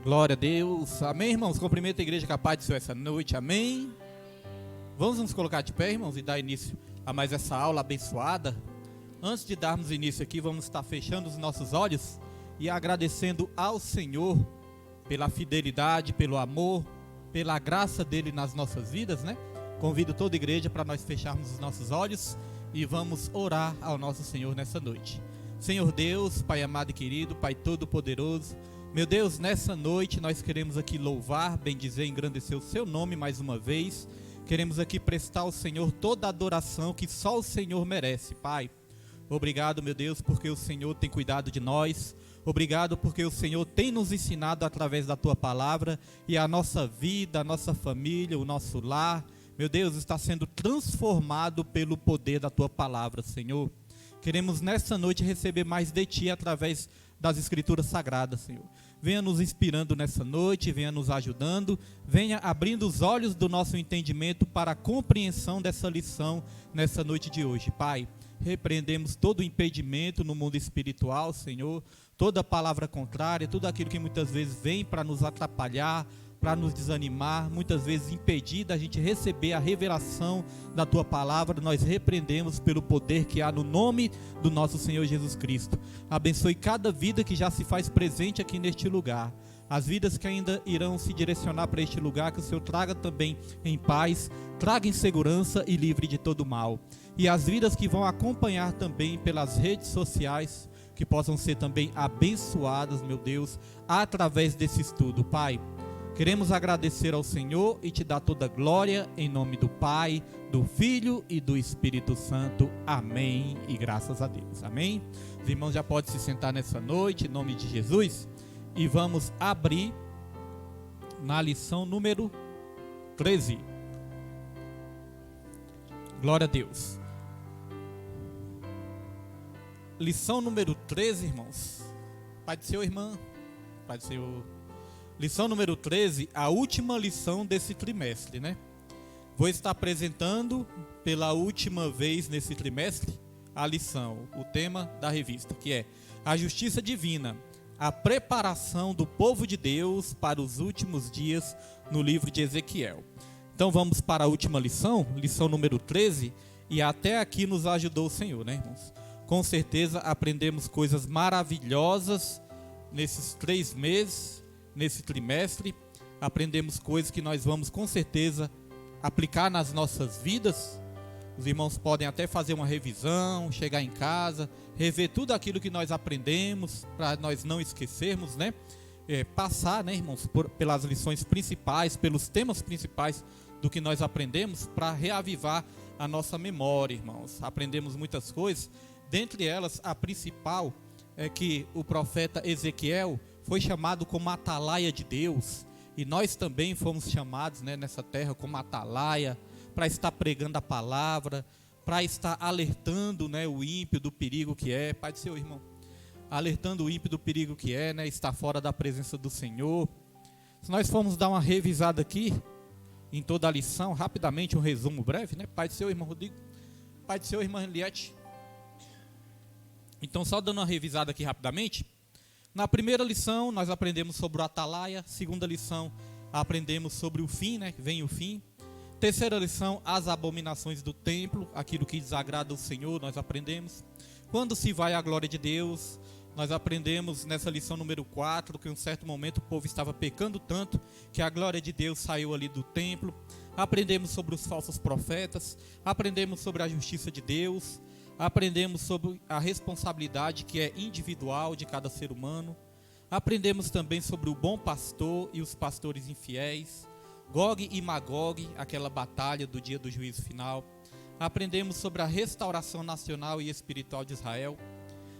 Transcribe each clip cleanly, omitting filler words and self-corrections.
Glória a Deus. Amém, irmãos? Cumprimento a igreja capaz de ser essa noite. Amém. Vamos nos colocar de pé, irmãos, e dar início a mais essa aula abençoada. Antes de darmos início aqui, vamos estar fechando os nossos olhos e agradecendo ao Senhor pela fidelidade, pelo amor, pela graça dele nas nossas vidas, né? Convido toda a igreja para nós fecharmos os nossos olhos e vamos orar ao nosso Senhor nessa noite. Senhor Deus, Pai amado e querido, Pai todo-poderoso, meu Deus, nessa noite nós queremos aqui louvar, bendizer, engrandecer o seu nome mais uma vez. Queremos aqui prestar ao Senhor toda a adoração que só o Senhor merece, Pai. Obrigado, meu Deus, porque o Senhor tem cuidado de nós. Obrigado porque o Senhor tem nos ensinado através da Tua palavra e a nossa vida, a nossa família, o nosso lar, meu Deus, está sendo transformado pelo poder da Tua palavra, Senhor. Queremos nessa noite receber mais de Ti através das Escrituras Sagradas, Senhor. Venha nos inspirando nessa noite, venha nos ajudando, venha abrindo os olhos do nosso entendimento para a compreensão dessa lição nessa noite de hoje, Pai. Repreendemos todo o impedimento no mundo espiritual, Senhor, toda palavra contrária, tudo aquilo que muitas vezes vem para nos atrapalhar, para nos desanimar, muitas vezes impedir da gente receber a revelação da Tua palavra. Nós repreendemos pelo poder que há no nome do nosso Senhor Jesus Cristo. Abençoe cada vida que já se faz presente aqui neste lugar, as vidas que ainda irão se direcionar para este lugar, que o Senhor traga também em paz, traga em segurança e livre de todo mal. E as vidas que vão acompanhar também pelas redes sociais, que possam ser também abençoadas, meu Deus, através desse estudo, Pai. Queremos agradecer ao Senhor e Te dar toda a glória em nome do Pai, do Filho e do Espírito Santo. Amém e graças a Deus. Amém? Os irmãos já podem se sentar nessa noite em nome de Jesus e vamos abrir na lição número 13. Glória a Deus. Lição número 13, irmãos. Pai do Senhor, irmã. Pai do Senhor. Lição número 13, a última lição desse trimestre, né? Vou estar apresentando pela última vez nesse trimestre a lição, o tema da revista, que é a justiça divina, a preparação do povo de Deus para os últimos dias no livro de Ezequiel. Então vamos para a última lição, lição número 13, e até aqui nos ajudou o Senhor, né, irmãos? Com certeza aprendemos coisas maravilhosas nesses 3 meses, nesse trimestre. Aprendemos coisas que nós vamos com certeza aplicar nas nossas vidas. Os irmãos podem até fazer uma revisão, chegar em casa, rever tudo aquilo que nós aprendemos, para nós não esquecermos, né? Passar, né, irmãos, pelas lições principais, pelos temas principais do que nós aprendemos, para reavivar a nossa memória, irmãos. Aprendemos muitas coisas, dentre elas a principal é que o profeta Ezequiel foi chamado como atalaia de Deus, e nós também fomos chamados, né, nessa terra como atalaia, para estar pregando a palavra, para estar alertando, né, o ímpio do perigo que é, Pai do Senhor, irmão, alertando o ímpio do perigo que é, né, estar fora da presença do Senhor. Se nós formos dar uma revisada aqui, em toda a lição, rapidamente, um resumo breve, né, Pai do Senhor, irmão Rodrigo, Pai do Senhor, irmã Henriette. Então, só dando uma revisada aqui rapidamente. Na primeira lição, nós aprendemos sobre o atalaia. Segunda lição, aprendemos sobre o fim, né? Vem o fim. Terceira lição, as abominações do templo, aquilo que desagrada o Senhor, nós aprendemos. Quando se vai à glória de Deus, nós aprendemos nessa lição número 4, que em um certo momento o povo estava pecando tanto, que a glória de Deus saiu ali do templo. Aprendemos sobre os falsos profetas, aprendemos sobre a justiça de Deus, aprendemos sobre a responsabilidade que é individual de cada ser humano. Aprendemos também sobre o bom pastor e os pastores infiéis, Gog e Magog, aquela batalha do dia do juízo final. Aprendemos sobre a restauração nacional e espiritual de Israel,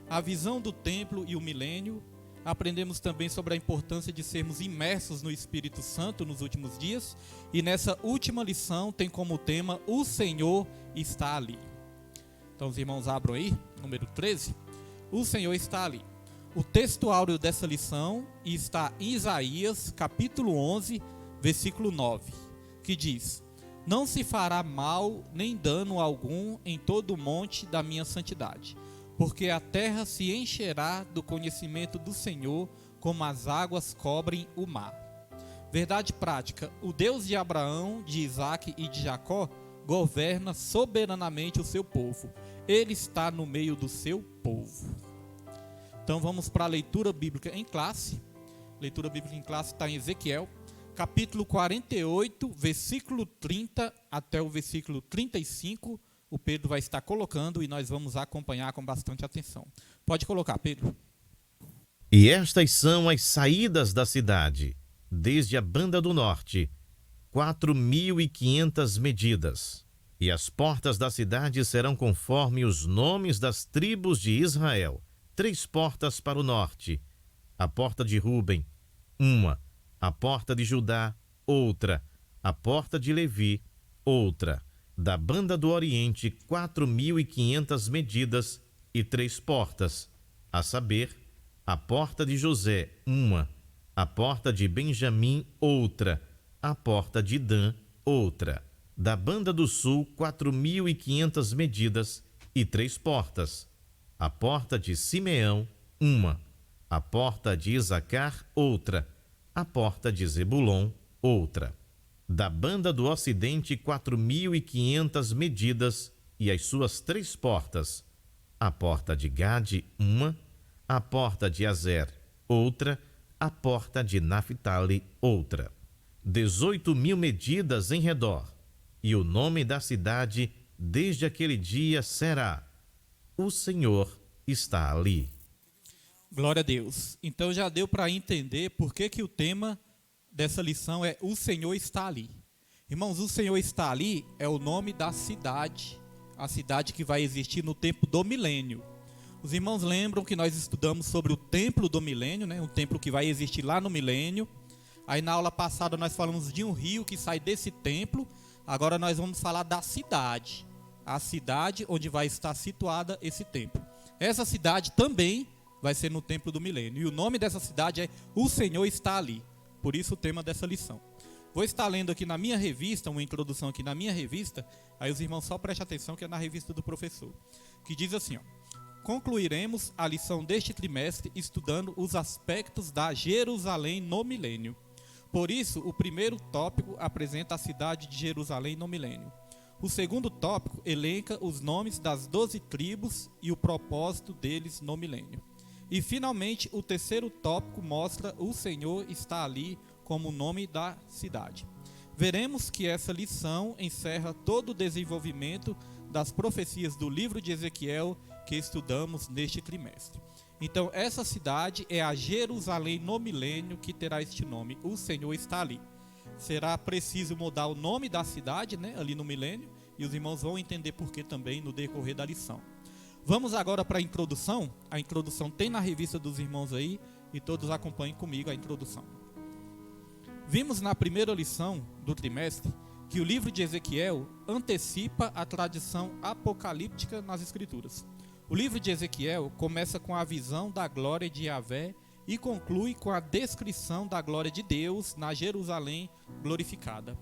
a visão do templo e o milênio. Aprendemos também sobre a importância de sermos imersos no Espírito Santo nos últimos dias. E nessa última lição tem como tema: o Senhor está ali. Então os irmãos abram aí, número 13. O Senhor está ali. O texto áureo dessa lição está em Isaías, capítulo 11, versículo 9, que diz: não se fará mal nem dano algum em todo o monte da minha santidade, porque a terra se encherá do conhecimento do Senhor, como as águas cobrem o mar. Verdade prática: o Deus de Abraão, de Isaque e de Jacó governa soberanamente o seu povo. Ele está no meio do seu povo. Então vamos para a leitura bíblica em classe. Leitura bíblica em classe está em Ezequiel, capítulo 48, versículo 30 até o versículo 35. O Pedro vai estar colocando e nós vamos acompanhar com bastante atenção. Pode colocar, Pedro. E estas são as saídas da cidade, desde a banda do norte, 4.500 medidas. E as portas da cidade serão conforme os nomes das tribos de Israel. 3 portas para o norte, a porta de Ruben, uma, a porta de Judá, outra, a porta de Levi, outra. Da banda do oriente, 4.500 medidas e 3 portas, a saber, a porta de José, uma, a porta de Benjamim, outra, a porta de Dan, outra. Da banda do sul, 4.500 medidas e 3 portas, a porta de Simeão, uma, a porta de Isacar, outra, a porta de Zebulon, outra. Da banda do ocidente, 4.500 medidas e as suas 3 portas, a porta de Gade, uma, a porta de Azer, outra, a porta de Naphtali, outra. 18.000 medidas em redor, e o nome da cidade desde aquele dia será: o Senhor está ali. Glória a Deus. Então já deu para entender por que o tema dessa lição é o Senhor está ali. Irmãos, o Senhor está ali é o nome da cidade, a cidade que vai existir no tempo do milênio. Os irmãos lembram que nós estudamos sobre o templo do milênio, né? Um templo que vai existir lá no milênio. Aí na aula passada nós falamos de um rio que sai desse templo. Agora nós vamos falar da cidade, a cidade onde vai estar situada esse templo. Essa cidade também vai ser no templo do milênio. E o nome dessa cidade é O Senhor está ali. Por isso o tema dessa lição. Vou estar lendo aqui na minha revista, uma introdução aqui na minha revista, aí os irmãos só prestem atenção que é na revista do professor, que diz assim, ó: concluiremos a lição deste trimestre estudando os aspectos da Jerusalém no milênio. Por isso, o primeiro tópico apresenta a cidade de Jerusalém no milênio. O segundo tópico elenca os nomes das 12 tribos e o propósito deles no milênio. E, finalmente, o terceiro tópico mostra o Senhor está ali como o nome da cidade. Veremos que essa lição encerra todo o desenvolvimento das profecias do livro de Ezequiel que estudamos neste trimestre. Então, essa cidade é a Jerusalém no milênio que terá este nome, o Senhor está ali. Será preciso mudar o nome da cidade, né, ali no milênio, e os irmãos vão entender por que também no decorrer da lição. Vamos agora para a introdução. A introdução tem na revista dos irmãos aí, e todos acompanhem comigo a introdução. Vimos na primeira lição do trimestre que o livro de Ezequiel antecipa a tradição apocalíptica nas Escrituras. O livro de Ezequiel começa com a visão da glória de Yahvé e conclui com a descrição da glória de Deus na Jerusalém glorificada.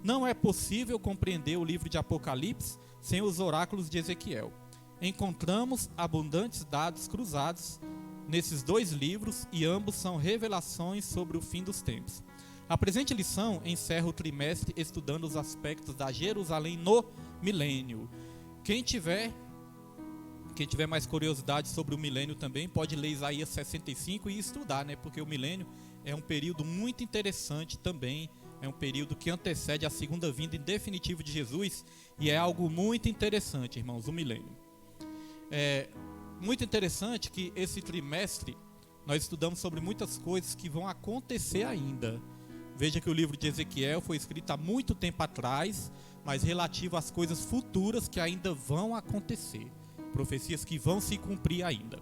Não é possível compreender o livro de Apocalipse sem os oráculos de Ezequiel. Encontramos abundantes dados cruzados nesses 2 livros e ambos são revelações sobre o fim dos tempos. A presente lição encerra o trimestre estudando os aspectos da Jerusalém no milênio. Quem tiver mais curiosidade sobre o milênio também pode ler Isaías 65 e estudar, né? Porque o milênio é um período muito interessante também, é um período que antecede a segunda vinda em definitivo de Jesus e é algo muito interessante, irmãos, o milênio. É muito interessante que esse trimestre nós estudamos sobre muitas coisas que vão acontecer ainda. Veja que o livro de Ezequiel foi escrito há muito tempo atrás, mas relativo às coisas futuras que ainda vão acontecer. Profecias que vão se cumprir ainda.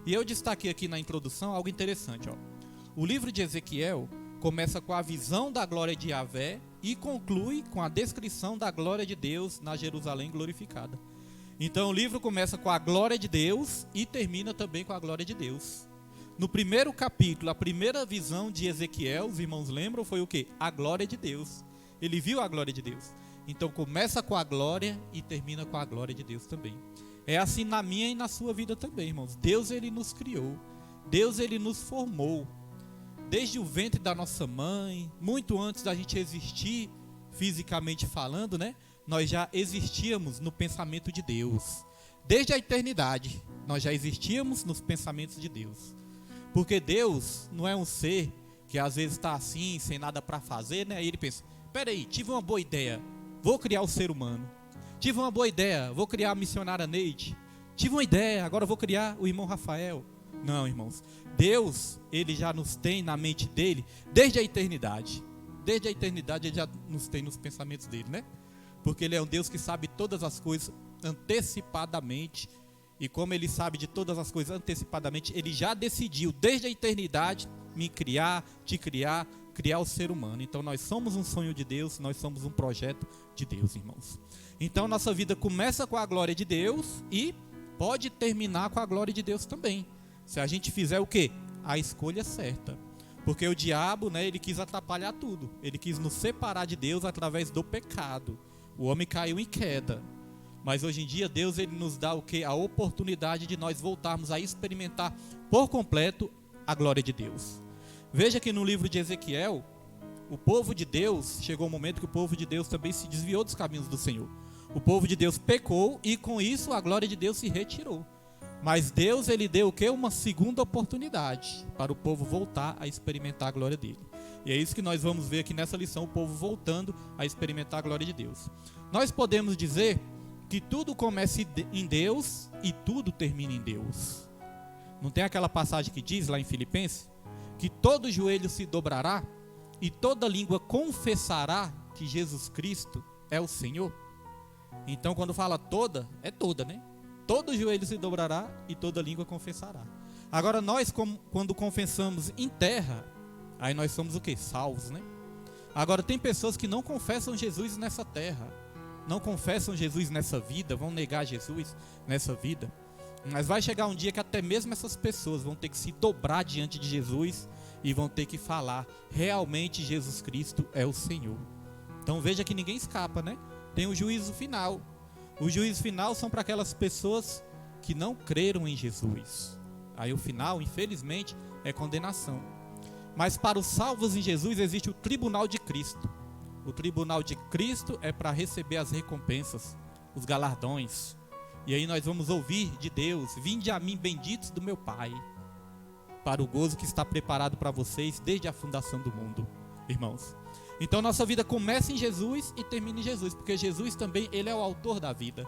E eu destaquei aqui na introdução algo interessante, ó. O livro de Ezequiel começa com a visão da glória de Yahvé e conclui com a descrição da glória de Deus na Jerusalém glorificada. Então o livro começa com a glória de Deus e termina também com a glória de Deus. No primeiro capítulo, a primeira visão de Ezequiel, os irmãos lembram, foi o quê? A glória de Deus. Ele viu a glória de Deus. Então começa com a glória e termina com a glória de Deus também. É assim na minha e na sua vida também, irmãos. Deus, ele nos criou. Deus, ele nos formou. Desde o ventre da nossa mãe, muito antes da gente existir, fisicamente falando, né? Nós já existíamos no pensamento de Deus. Desde a eternidade, nós já existíamos nos pensamentos de Deus. Porque Deus não é um ser que às vezes está assim, sem nada para fazer, né? Aí ele pensa, peraí, tive uma boa ideia, vou criar o ser humano. Tive uma boa ideia, vou criar a missionária Neide. Tive uma ideia, agora vou criar o irmão Rafael. Não, irmãos. Deus, ele já nos tem na mente dele desde a eternidade. Desde a eternidade ele já nos tem nos pensamentos dele, né? Porque ele é um Deus que sabe todas as coisas antecipadamente. E como ele sabe de todas as coisas antecipadamente, ele já decidiu desde a eternidade me criar, te criar, criar o ser humano. Então nós somos um sonho de Deus, nós somos um projeto de Deus, irmãos. Então nossa vida começa com a glória de Deus e pode terminar com a glória de Deus também. Se a gente fizer o quê? A escolha certa. Porque o diabo, né, ele quis atrapalhar tudo. Ele quis nos separar de Deus através do pecado. O homem caiu em queda. Mas hoje em dia Deus, ele nos dá o quê? A oportunidade de nós voltarmos a experimentar por completo a glória de Deus. Veja que no livro de Ezequiel, o povo de Deus, chegou um momento que o povo de Deus também se desviou dos caminhos do Senhor. O povo de Deus pecou e com isso a glória de Deus se retirou. Mas Deus, ele deu o quê? Uma segunda oportunidade para o povo voltar a experimentar a glória dele. E é isso que nós vamos ver aqui nessa lição, o povo voltando a experimentar a glória de Deus. Nós podemos dizer que tudo começa em Deus e tudo termina em Deus. Não tem aquela passagem que diz lá em Filipenses que todo joelho se dobrará e toda língua confessará que Jesus Cristo é o Senhor? Então quando fala toda, é toda, né? Todo joelho se dobrará e toda língua confessará. Agora nós, quando confessamos em terra, aí nós somos o quê? Salvos, né? Agora tem pessoas que não confessam Jesus nessa terra, não confessam Jesus nessa vida, vão negar Jesus nessa vida. Mas vai chegar um dia que até mesmo essas pessoas vão ter que se dobrar diante de Jesus e vão ter que falar, realmente Jesus Cristo é o Senhor. Então veja que ninguém escapa, né? Tem o juízo final. O juízo final são para aquelas pessoas que não creram em Jesus. Aí o final, infelizmente, é condenação. Mas para os salvos em Jesus existe o tribunal de Cristo. O tribunal de Cristo é para receber as recompensas, os galardões. E aí nós vamos ouvir de Deus, vinde a mim benditos do meu Pai, para o gozo que está preparado para vocês desde a fundação do mundo, irmãos. Então nossa vida começa em Jesus e termina em Jesus, porque Jesus também, ele é o autor da vida.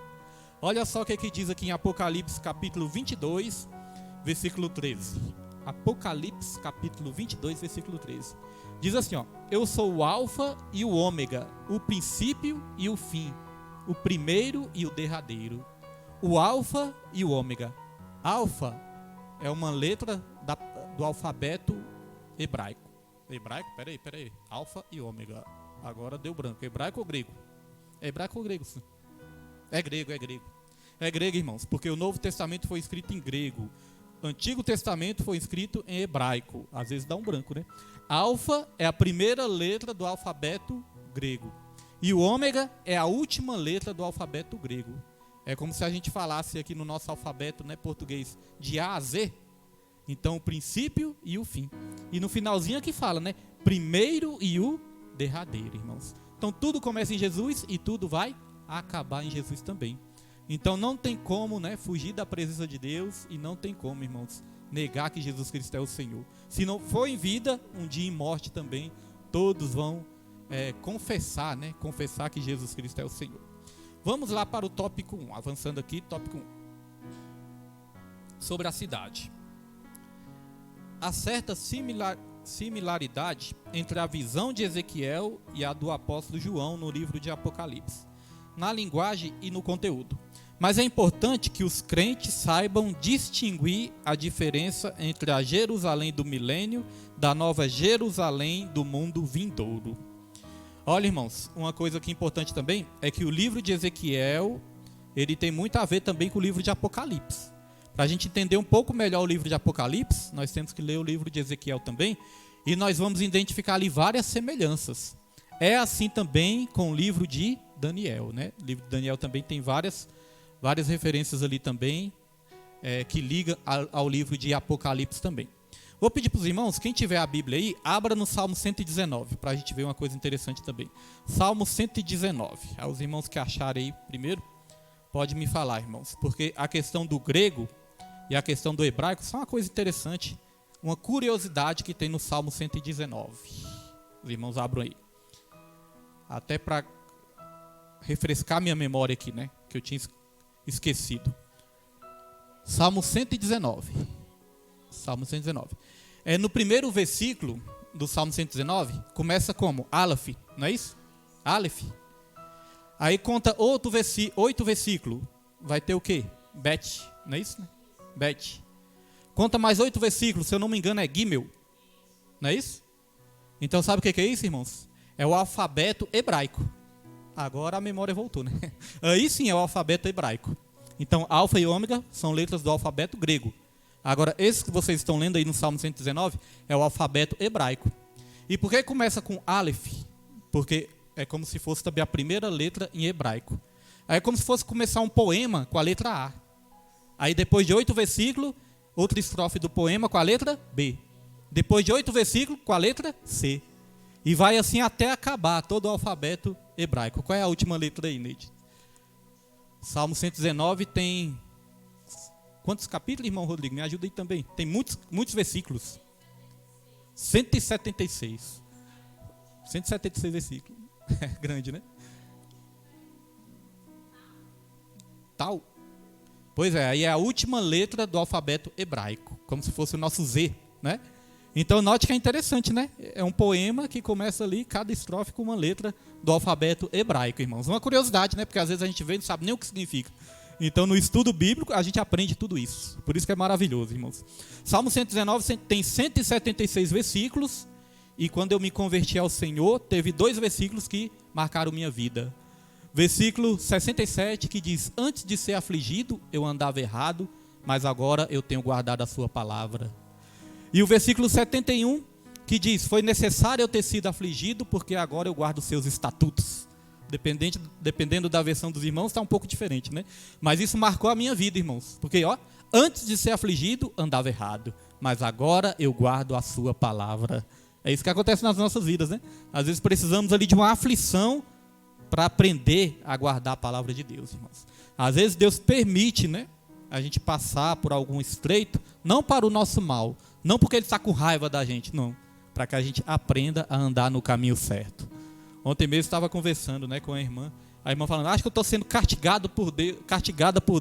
Olha só o que diz aqui em Apocalipse capítulo 22, versículo 13. Apocalipse capítulo 22, versículo 13. Diz assim, ó: eu sou o alfa e o ômega, o princípio e o fim, o primeiro e o derradeiro. O alfa e o ômega. Alfa é uma letra do alfabeto hebraico. Hebraico? Peraí. Alfa e ômega. Agora deu branco. Hebraico ou grego? É hebraico ou grego? Sim. É grego. É grego, irmãos, porque o Novo Testamento foi escrito em grego. O Antigo Testamento foi escrito em hebraico. Às vezes dá um branco, né? Alfa é a primeira letra do alfabeto grego. E o ômega é a última letra do alfabeto grego. É como se a gente falasse aqui no nosso alfabeto, né, português, de A a Z. Então, o princípio e o fim. E no finalzinho aqui fala, né? Primeiro e o derradeiro, irmãos. Então, tudo começa em Jesus e tudo vai acabar em Jesus também. Então, não tem como, né, fugir da presença de Deus e não tem como, irmãos, negar que Jesus Cristo é o Senhor. Se não for em vida, um dia em morte também, todos vão confessar, né? Confessar que Jesus Cristo é o Senhor. Vamos lá para o tópico 1. Avançando aqui, tópico 1. Sobre a cidade. Há certa similaridade entre a visão de Ezequiel e a do apóstolo João no livro de Apocalipse, na linguagem e no conteúdo. Mas é importante que os crentes saibam distinguir a diferença entre a Jerusalém do milênio da nova Jerusalém do mundo vindouro. Olha, irmãos, uma coisa que é importante também é que o livro de Ezequiel, ele tem muito a ver também com o livro de Apocalipse. Para a gente entender um pouco melhor o livro de Apocalipse, nós temos que ler o livro de Ezequiel também, e nós vamos identificar ali várias semelhanças. É assim também com o livro de Daniel, né? O livro de Daniel também tem várias Várias referências ali também, que liga ao livro de Apocalipse também. Vou pedir para os irmãos, quem tiver a Bíblia aí, abra no Salmo 119, para a gente ver uma coisa interessante também. Salmo 119. Os irmãos que acharem aí primeiro, pode me falar, irmãos. Porque a questão do grego e a questão do hebraico são uma coisa interessante, uma curiosidade que tem no Salmo 119. Os irmãos abram aí. Até para refrescar minha memória aqui, né? Que eu tinha esquecido. Salmo 119. Salmo 119. No primeiro versículo do Salmo 119, começa como? Aleph, não é isso? Aleph. Aí conta 8 versículos. Vai ter o quê? Bet, não é isso? Né? Bet. Conta mais 8 versículos, se eu não me engano é Gimel. Não é isso? Então sabe o que é isso, irmãos? É o alfabeto hebraico. Agora a memória voltou, né? Aí sim é o alfabeto hebraico. Então, alfa e ômega são letras do alfabeto grego. Agora, esse que vocês estão lendo aí no Salmo 119 é o alfabeto hebraico. E por que começa com Aleph? Porque é como se fosse também a primeira letra em hebraico. Aí é como se fosse começar um poema com a letra A. Aí depois de 8 versículos, outra estrofe do poema com a letra B. Depois de 8 versículos, com a letra C. E vai assim até acabar todo o alfabeto hebraico. Qual é a última letra aí, Neide? Salmo 119 tem... Quantos capítulos, irmão Rodrigo? Me ajuda aí também. Tem muitos versículos. 176. 176 versículos. É grande, né? Tal. Pois é, aí é a última letra do alfabeto hebraico. Como se fosse o nosso Z, né? Então, note que é interessante, né? É um poema que começa ali, cada estrofe com uma letra do alfabeto hebraico, irmãos. Uma curiosidade, né? Porque às vezes a gente vê e não sabe nem o que significa. Então, no estudo bíblico, a gente aprende tudo isso. Por isso que é maravilhoso, irmãos. Salmo 119 tem 176 versículos. E quando eu me converti ao Senhor, teve 2 versículos que marcaram minha vida. Versículo 67, que diz: antes de ser afligido, eu andava errado, mas agora eu tenho guardado a sua palavra. E o versículo 71, que diz: foi necessário eu ter sido afligido, porque agora eu guardo os seus estatutos. Dependendo da versão dos irmãos, está um pouco diferente, né? Mas isso marcou a minha vida, irmãos. Porque, antes de ser afligido, andava errado, mas agora eu guardo a sua palavra. É isso que acontece nas nossas vidas, né? Às vezes precisamos ali de uma aflição para aprender a guardar a palavra de Deus, irmãos. Às vezes Deus permite, né, a gente passar por algum estreito, não para o nosso mal, não porque Ele está com raiva da gente, não. Para que a gente aprenda a andar no caminho certo. Ontem mesmo estava conversando, né, com a irmã falando: acho que eu estou sendo castigada por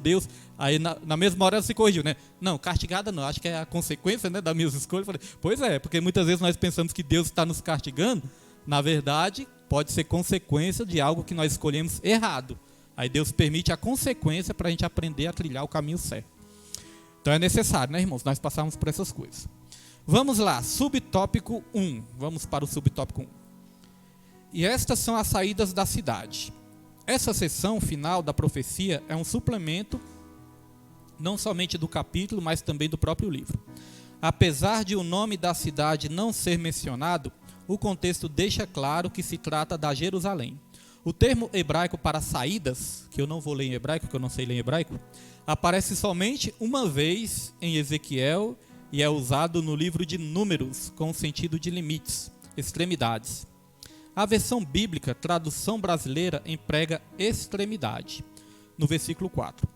Deus. Aí na mesma hora ela se corrigiu, né? Não, castigada não, acho que é a consequência, né, das minhas escolhas. Eu falei: pois é, porque muitas vezes nós pensamos que Deus está nos castigando. Na verdade, pode ser consequência de algo que nós escolhemos errado. Aí Deus permite a consequência para a gente aprender a trilhar o caminho certo. Então é necessário, né, irmãos, nós passarmos por essas coisas. Vamos lá, subtópico 1. Vamos para o subtópico 1. E estas são as saídas da cidade. Essa seção final da profecia é um suplemento, não somente do capítulo, mas também do próprio livro. Apesar de o nome da cidade não ser mencionado, o contexto deixa claro que se trata da Jerusalém. O termo hebraico para saídas, que eu não vou ler em hebraico, porque eu não sei ler em hebraico, aparece somente uma vez em Ezequiel e é usado no livro de Números, com o sentido de limites, extremidades. A versão bíblica, tradução brasileira, emprega extremidade, no versículo 4.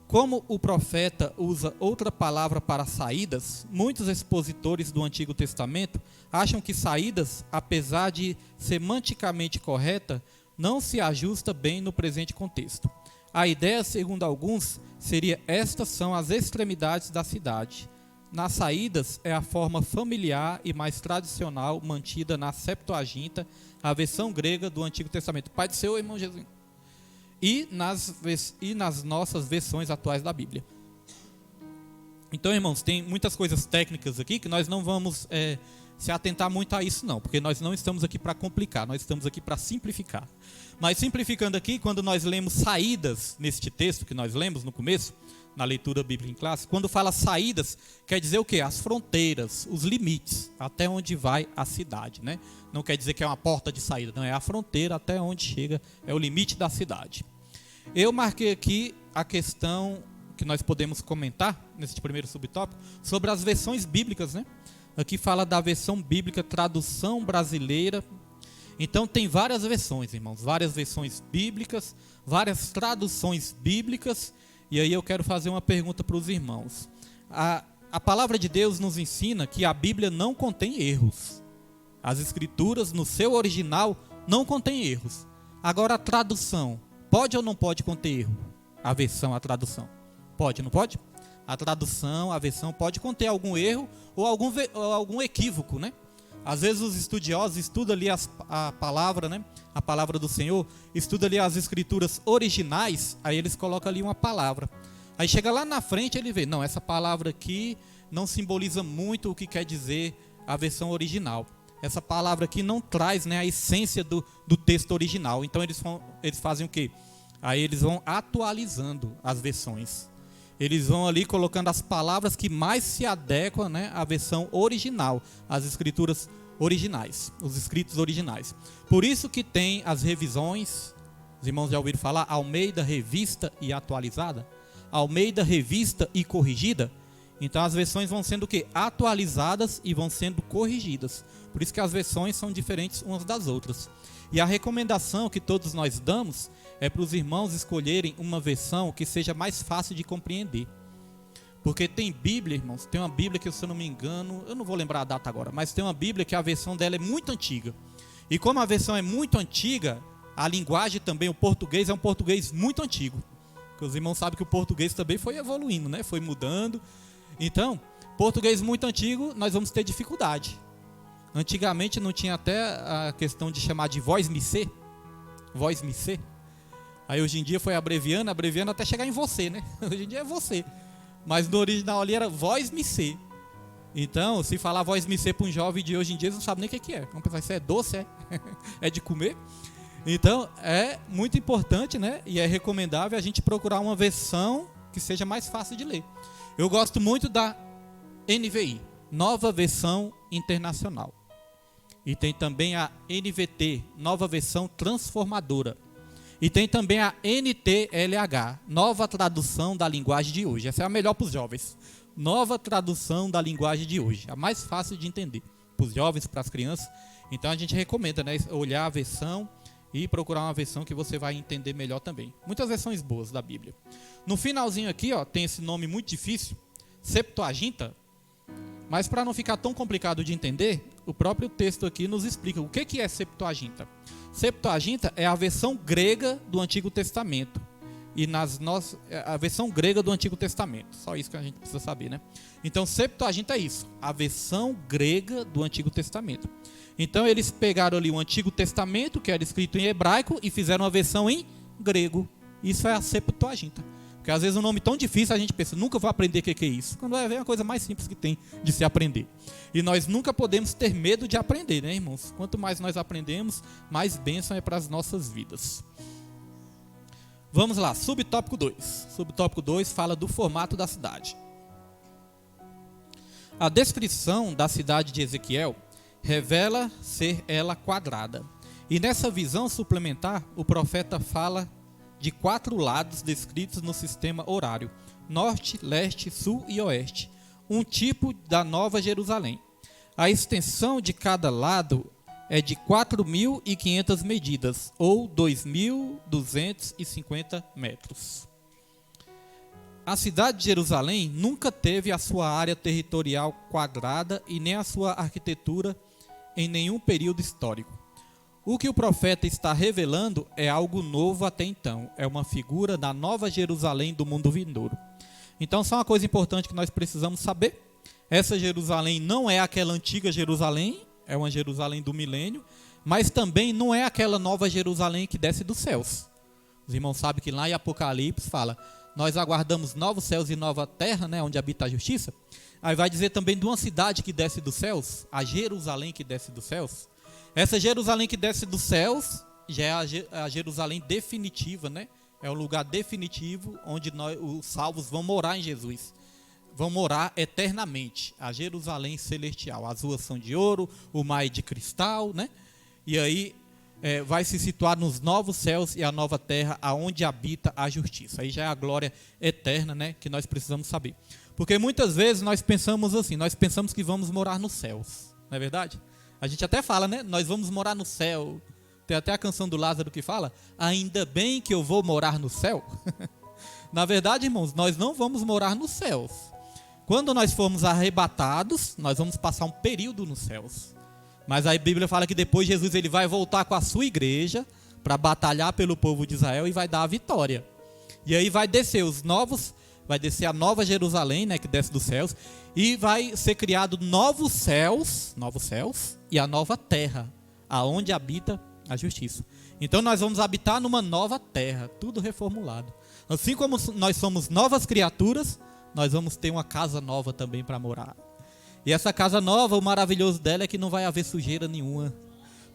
Como o profeta usa outra palavra para saídas, muitos expositores do Antigo Testamento acham que saídas, apesar de semanticamente correta, não se ajusta bem no presente contexto. A ideia, segundo alguns, seria: estas são as extremidades da cidade. Nas saídas é a forma familiar e mais tradicional mantida na Septuaginta, a versão grega do Antigo Testamento. Pai do seu, irmão Jesus. E nas nossas versões atuais da Bíblia. Então, irmãos, tem muitas coisas técnicas aqui que nós não vamos se atentar muito a isso não, porque nós não estamos aqui para complicar, nós estamos aqui para simplificar. Mas simplificando aqui, quando nós lemos saídas neste texto que nós lemos no começo, na leitura bíblica em classe, quando fala saídas, quer dizer o quê? As fronteiras, os limites, até onde vai a cidade, né? Não quer dizer que é uma porta de saída, não, é a fronteira até onde chega, é o limite da cidade. Eu marquei aqui a questão que nós podemos comentar, nesse primeiro subtópico, sobre as versões bíblicas, né? Aqui fala da versão bíblica, tradução brasileira. Então tem várias versões, irmãos, várias versões bíblicas, várias traduções bíblicas. E aí eu quero fazer uma pergunta para os irmãos. A palavra de Deus nos ensina que a Bíblia não contém erros. As escrituras, no seu original, não contém erros. Agora a tradução, pode ou não pode conter erro? A tradução. Pode ou não pode? A tradução, a versão pode conter algum erro ou algum equívoco, né? Às vezes os estudiosos estudam ali a palavra, né? A palavra do Senhor, estudam ali as escrituras originais, aí eles colocam ali uma palavra. Aí chega lá na frente ele vê, não, essa palavra aqui não simboliza muito o que quer dizer a versão original. Essa palavra aqui não traz, né, a essência do texto original. Então eles fazem o quê? Aí eles vão atualizando as versões. Eles vão ali colocando as palavras que mais se adequam, né, à versão original, às escrituras originais, os escritos originais. Por isso que tem as revisões, os irmãos já ouviram falar, Almeida Revista e Atualizada, Almeida Revista e Corrigida. Então as versões vão sendo o quê? Atualizadas e vão sendo corrigidas. Por isso que as versões são diferentes umas das outras. E a recomendação que todos nós damos é para os irmãos escolherem uma versão que seja mais fácil de compreender. Porque tem Bíblia, irmãos, tem uma Bíblia que, se eu não me engano, eu não vou lembrar a data agora, mas tem uma Bíblia que a versão dela é muito antiga. E como a versão é muito antiga, a linguagem também, o português é um português muito antigo. Porque os irmãos sabem que o português também foi evoluindo, né? Foi mudando. Então, português muito antigo, nós vamos ter dificuldade. Antigamente não tinha até a questão de chamar de voz-me ser. Voz-me ser. Aí hoje em dia foi abreviando até chegar em você, né? Hoje em dia é você. Mas no original ali era voz-me ser. Então, se falar voz-me ser para um jovem de hoje em dia, eles não sabem nem o que é. Vamos pensar, isso é doce, é? É de comer? Então, é muito importante, né? E é recomendável a gente procurar uma versão que seja mais fácil de ler. Eu gosto muito da NVI, Nova Versão Internacional. E tem também a NVT, Nova Versão Transformadora. E tem também a NTLH, Nova Tradução da Linguagem de Hoje. Essa é a melhor para os jovens. Nova Tradução da Linguagem de Hoje. A mais fácil de entender para os jovens, para as crianças. Então a gente recomenda, né, olhar a versão e procurar uma versão que você vai entender melhor também. Muitas versões boas da Bíblia. No finalzinho aqui, ó, tem esse nome muito difícil, Septuaginta. Mas para não ficar tão complicado de entender, o próprio texto aqui nos explica o que é Septuaginta. Septuaginta é a versão grega do Antigo Testamento. E a versão grega do Antigo Testamento. Só isso que a gente precisa saber, né? Então, Septuaginta é isso, a versão grega do Antigo Testamento. Então, eles pegaram ali o Antigo Testamento, que era escrito em hebraico, e fizeram uma versão em grego. Isso é a Septuaginta. Porque às vezes um nome tão difícil a gente pensa, nunca vou aprender o que é isso. Quando vai ver, é uma coisa mais simples que tem de se aprender. E nós nunca podemos ter medo de aprender, né, irmãos? Quanto mais nós aprendemos, mais bênção é para as nossas vidas. Vamos lá, subtópico 2. Subtópico 2 fala do formato da cidade. A descrição da cidade de Ezequiel revela ser ela quadrada. E nessa visão suplementar, o profeta fala de 4 lados descritos no sistema horário: norte, leste, sul e oeste, um tipo da Nova Jerusalém. A extensão de cada lado é de 4.500 medidas, ou 2.250 metros. A cidade de Jerusalém nunca teve a sua área territorial quadrada e nem a sua arquitetura em nenhum período histórico. O que o profeta está revelando é algo novo até então. É uma figura da Nova Jerusalém do mundo vindouro. Então, só uma coisa importante que nós precisamos saber. Essa Jerusalém não é aquela antiga Jerusalém, é uma Jerusalém do milênio, mas também não é aquela Nova Jerusalém que desce dos céus. Os irmãos sabem que lá em Apocalipse fala, nós aguardamos novos céus e nova terra, né, onde habita a justiça. Aí vai dizer também de uma cidade que desce dos céus, a Jerusalém que desce dos céus. Essa Jerusalém que desce dos céus já é a Jerusalém definitiva, né? É o lugar definitivo onde os salvos vão morar em Jesus. Vão morar eternamente. A Jerusalém celestial. As ruas são de ouro, o mar é de cristal, né? E aí vai se situar nos novos céus e a nova terra, aonde habita a justiça. Aí já é a glória eterna, né, que nós precisamos saber. Porque muitas vezes nós pensamos assim, nós pensamos que vamos morar nos céus, não é verdade? A gente até fala, né, nós vamos morar no céu. Tem até a canção do Lázaro que fala, ainda bem que eu vou morar no céu. Na verdade, irmãos, nós não vamos morar nos céus. Quando nós formos arrebatados, nós vamos passar um período nos céus. Mas a Bíblia fala que depois Jesus ele vai voltar com a sua igreja para batalhar pelo povo de Israel e vai dar a vitória. E aí vai descer vai descer a nova Jerusalém, né, que desce dos céus, e vai ser criado novos céus e a nova terra, aonde habita a justiça. Então nós vamos habitar numa nova terra, tudo reformulado. Assim como nós somos novas criaturas, nós vamos ter uma casa nova também para morar. E essa casa nova, o maravilhoso dela é que não vai haver sujeira nenhuma.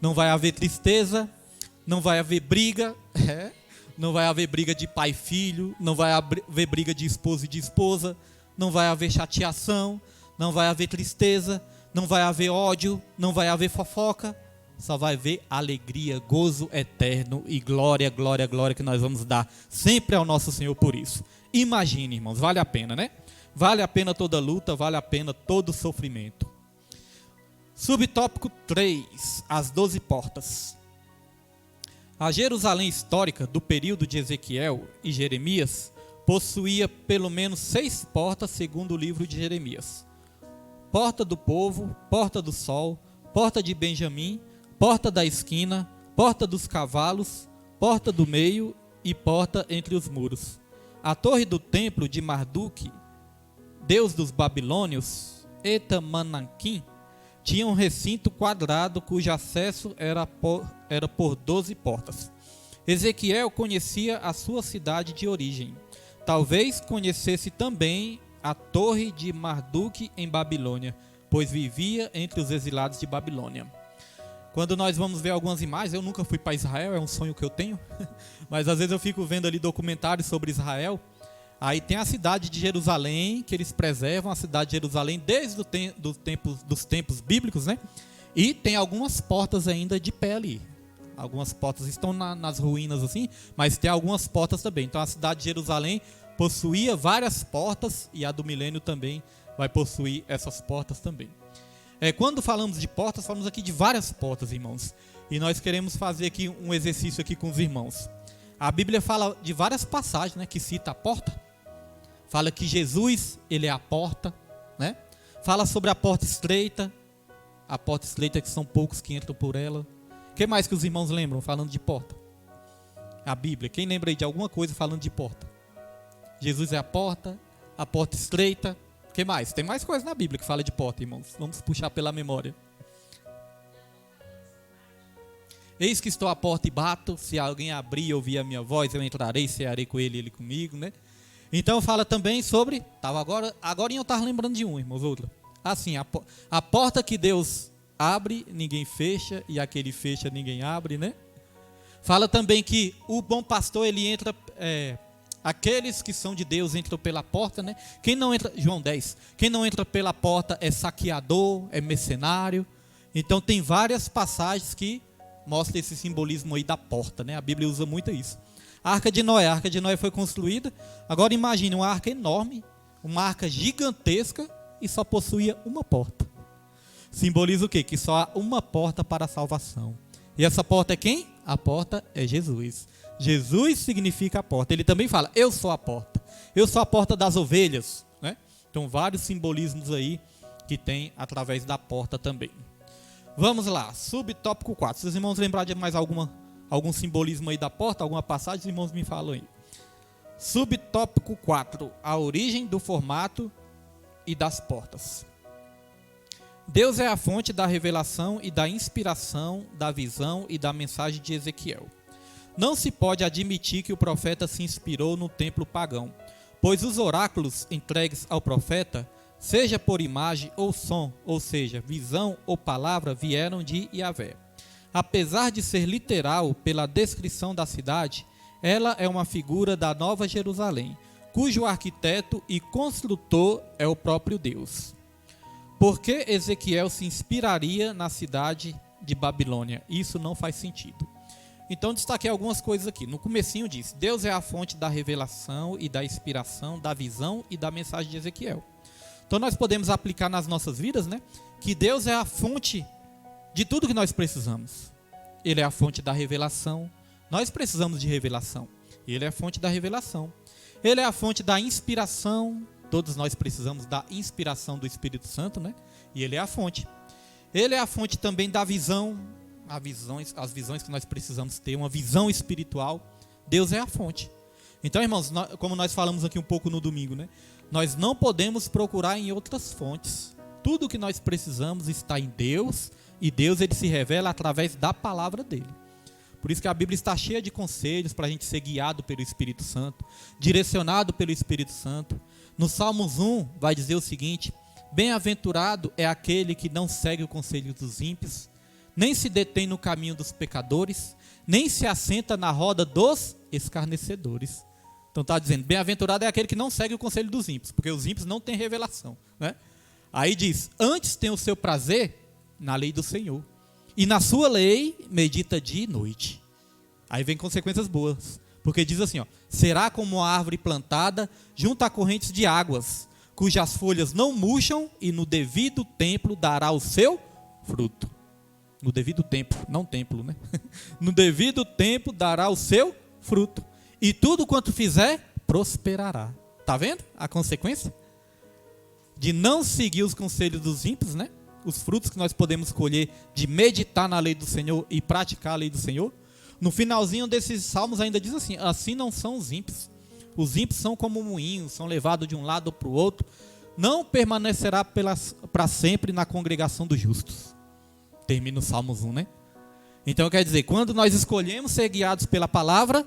Não vai haver tristeza, não vai haver briga, não vai haver briga de pai e filho, não vai haver briga de esposo e de esposa, não vai haver chateação, não vai haver tristeza, não vai haver ódio, não vai haver fofoca. Só vai haver alegria, gozo eterno e glória, glória, glória que nós vamos dar sempre ao nosso Senhor por isso. Imagine, irmãos, vale a pena, né? Vale a pena toda luta, vale a pena todo sofrimento. Subtópico 3, as 12 portas. A Jerusalém histórica do período de Ezequiel e Jeremias possuía pelo menos 6 portas segundo o livro de Jeremias. Porta do povo, porta do sol, porta de Benjamim, porta da esquina, porta dos cavalos, porta do meio e porta entre os muros. A torre do templo de Marduk, deus dos babilônios, Etamananquim, tinha um recinto quadrado cujo acesso era por 12 portas. Ezequiel conhecia a sua cidade de origem. Talvez conhecesse também a torre de Marduk em Babilônia, pois vivia entre os exilados de Babilônia. Quando nós vamos ver algumas imagens, eu nunca fui para Israel, é um sonho que eu tenho, mas às vezes eu fico vendo ali documentários sobre Israel. Aí tem a cidade de Jerusalém, que eles preservam a cidade de Jerusalém desde dos tempos bíblicos, né? E tem algumas portas ainda de pé ali. Algumas portas estão nas ruínas assim, mas tem algumas portas também. Então a cidade de Jerusalém possuía várias portas e a do milênio também vai possuir essas portas também. Quando falamos de portas, falamos aqui de várias portas, irmãos. E nós queremos fazer aqui um exercício aqui com os irmãos. A Bíblia fala de várias passagens, né, que cita a porta. Fala que Jesus, ele é a porta, né? Fala sobre a porta estreita que são poucos que entram por ela. O que mais que os irmãos lembram falando de porta? A Bíblia. Quem lembra aí de alguma coisa falando de porta? Jesus é a porta estreita. O que mais? Tem mais coisa na Bíblia que fala de porta, irmãos. Vamos puxar pela memória. Eis que estou à porta e bato. Se alguém abrir e ouvir a minha voz, eu entrarei, cearei com ele e ele comigo, né? Então fala também sobre... Agora eu estava lembrando de um, irmãos, outra. Assim, a porta que Deus abre, ninguém fecha. E aquele fecha, ninguém abre, né? Fala também que o bom pastor, ele entra... aqueles que são de Deus entram pela porta, né? Quem não entra, João 10, quem não entra pela porta é saqueador, é mercenário. Então tem várias passagens que mostram esse simbolismo aí da porta, né? A Bíblia usa muito isso. A Arca de Noé foi construída. Agora imagine uma arca enorme, uma arca gigantesca e só possuía uma porta. Simboliza o quê? Que só há uma porta para a salvação. E essa porta é quem? A porta é Jesus. Jesus significa a porta. Ele também fala, eu sou a porta. Eu sou a porta das ovelhas, né? Então vários simbolismos aí que tem através da porta também. Vamos lá, subtópico 4. Se os irmãos lembrarem de mais algum simbolismo aí da porta, alguma passagem, os irmãos me falam aí. Subtópico 4. A origem do formato e das portas. Deus é a fonte da revelação e da inspiração, da visão e da mensagem de Ezequiel. Não se pode admitir que o profeta se inspirou no templo pagão, pois os oráculos entregues ao profeta, seja por imagem ou som, ou seja, visão ou palavra, vieram de Yahvé. Apesar de ser literal pela descrição da cidade, ela é uma figura da Nova Jerusalém, cujo arquiteto e construtor é o próprio Deus. Por que Ezequiel se inspiraria na cidade de Babilônia? Isso não faz sentido. Então destaquei algumas coisas aqui. No comecinho diz: Deus é a fonte da revelação e da inspiração, da visão e da mensagem de Ezequiel. Então nós podemos aplicar nas nossas vidas, né, que Deus é a fonte de tudo que nós precisamos. Ele é a fonte da revelação. Nós precisamos de revelação. Ele é a fonte da revelação. Ele é a fonte da inspiração. Todos nós precisamos da inspiração do Espírito Santo, né? E ele é a fonte. Ele é a fonte também da visão. As visões que nós precisamos ter, uma visão espiritual. Deus é a fonte. Então, irmãos, como nós falamos aqui um pouco no domingo, né? Nós não podemos procurar em outras fontes. Tudo o que nós precisamos está em Deus, e Deus ele se revela através da palavra dele. Por isso que a Bíblia está cheia de conselhos para a gente ser guiado pelo Espírito Santo, direcionado pelo Espírito Santo. No Salmos 1 vai dizer o seguinte: bem-aventurado é aquele que não segue o conselho dos ímpios, nem se detém no caminho dos pecadores, nem se assenta na roda dos escarnecedores. Então está dizendo, bem-aventurado é aquele que não segue o conselho dos ímpios, porque os ímpios não têm revelação, né? Aí diz, antes tem o seu prazer na lei do Senhor, e na sua lei medita dia e noite. Aí vem consequências boas, porque diz assim, ó, será como a árvore plantada junto a correntes de águas, cujas folhas não murcham, e no devido tempo dará o seu fruto. No devido tempo, não templo, né? No devido tempo dará o seu fruto. E tudo quanto fizer, prosperará. Está vendo a consequência? De não seguir os conselhos dos ímpios, né? Os frutos que nós podemos colher de meditar na lei do Senhor e praticar a lei do Senhor. No finalzinho desses salmos ainda diz assim, assim não são os ímpios. Os ímpios são como moinhos, são levados de um lado para o outro. Não permanecerá para sempre na congregação dos justos. Termina o Salmos 1, né? Então quer dizer, quando nós escolhemos ser guiados pela palavra,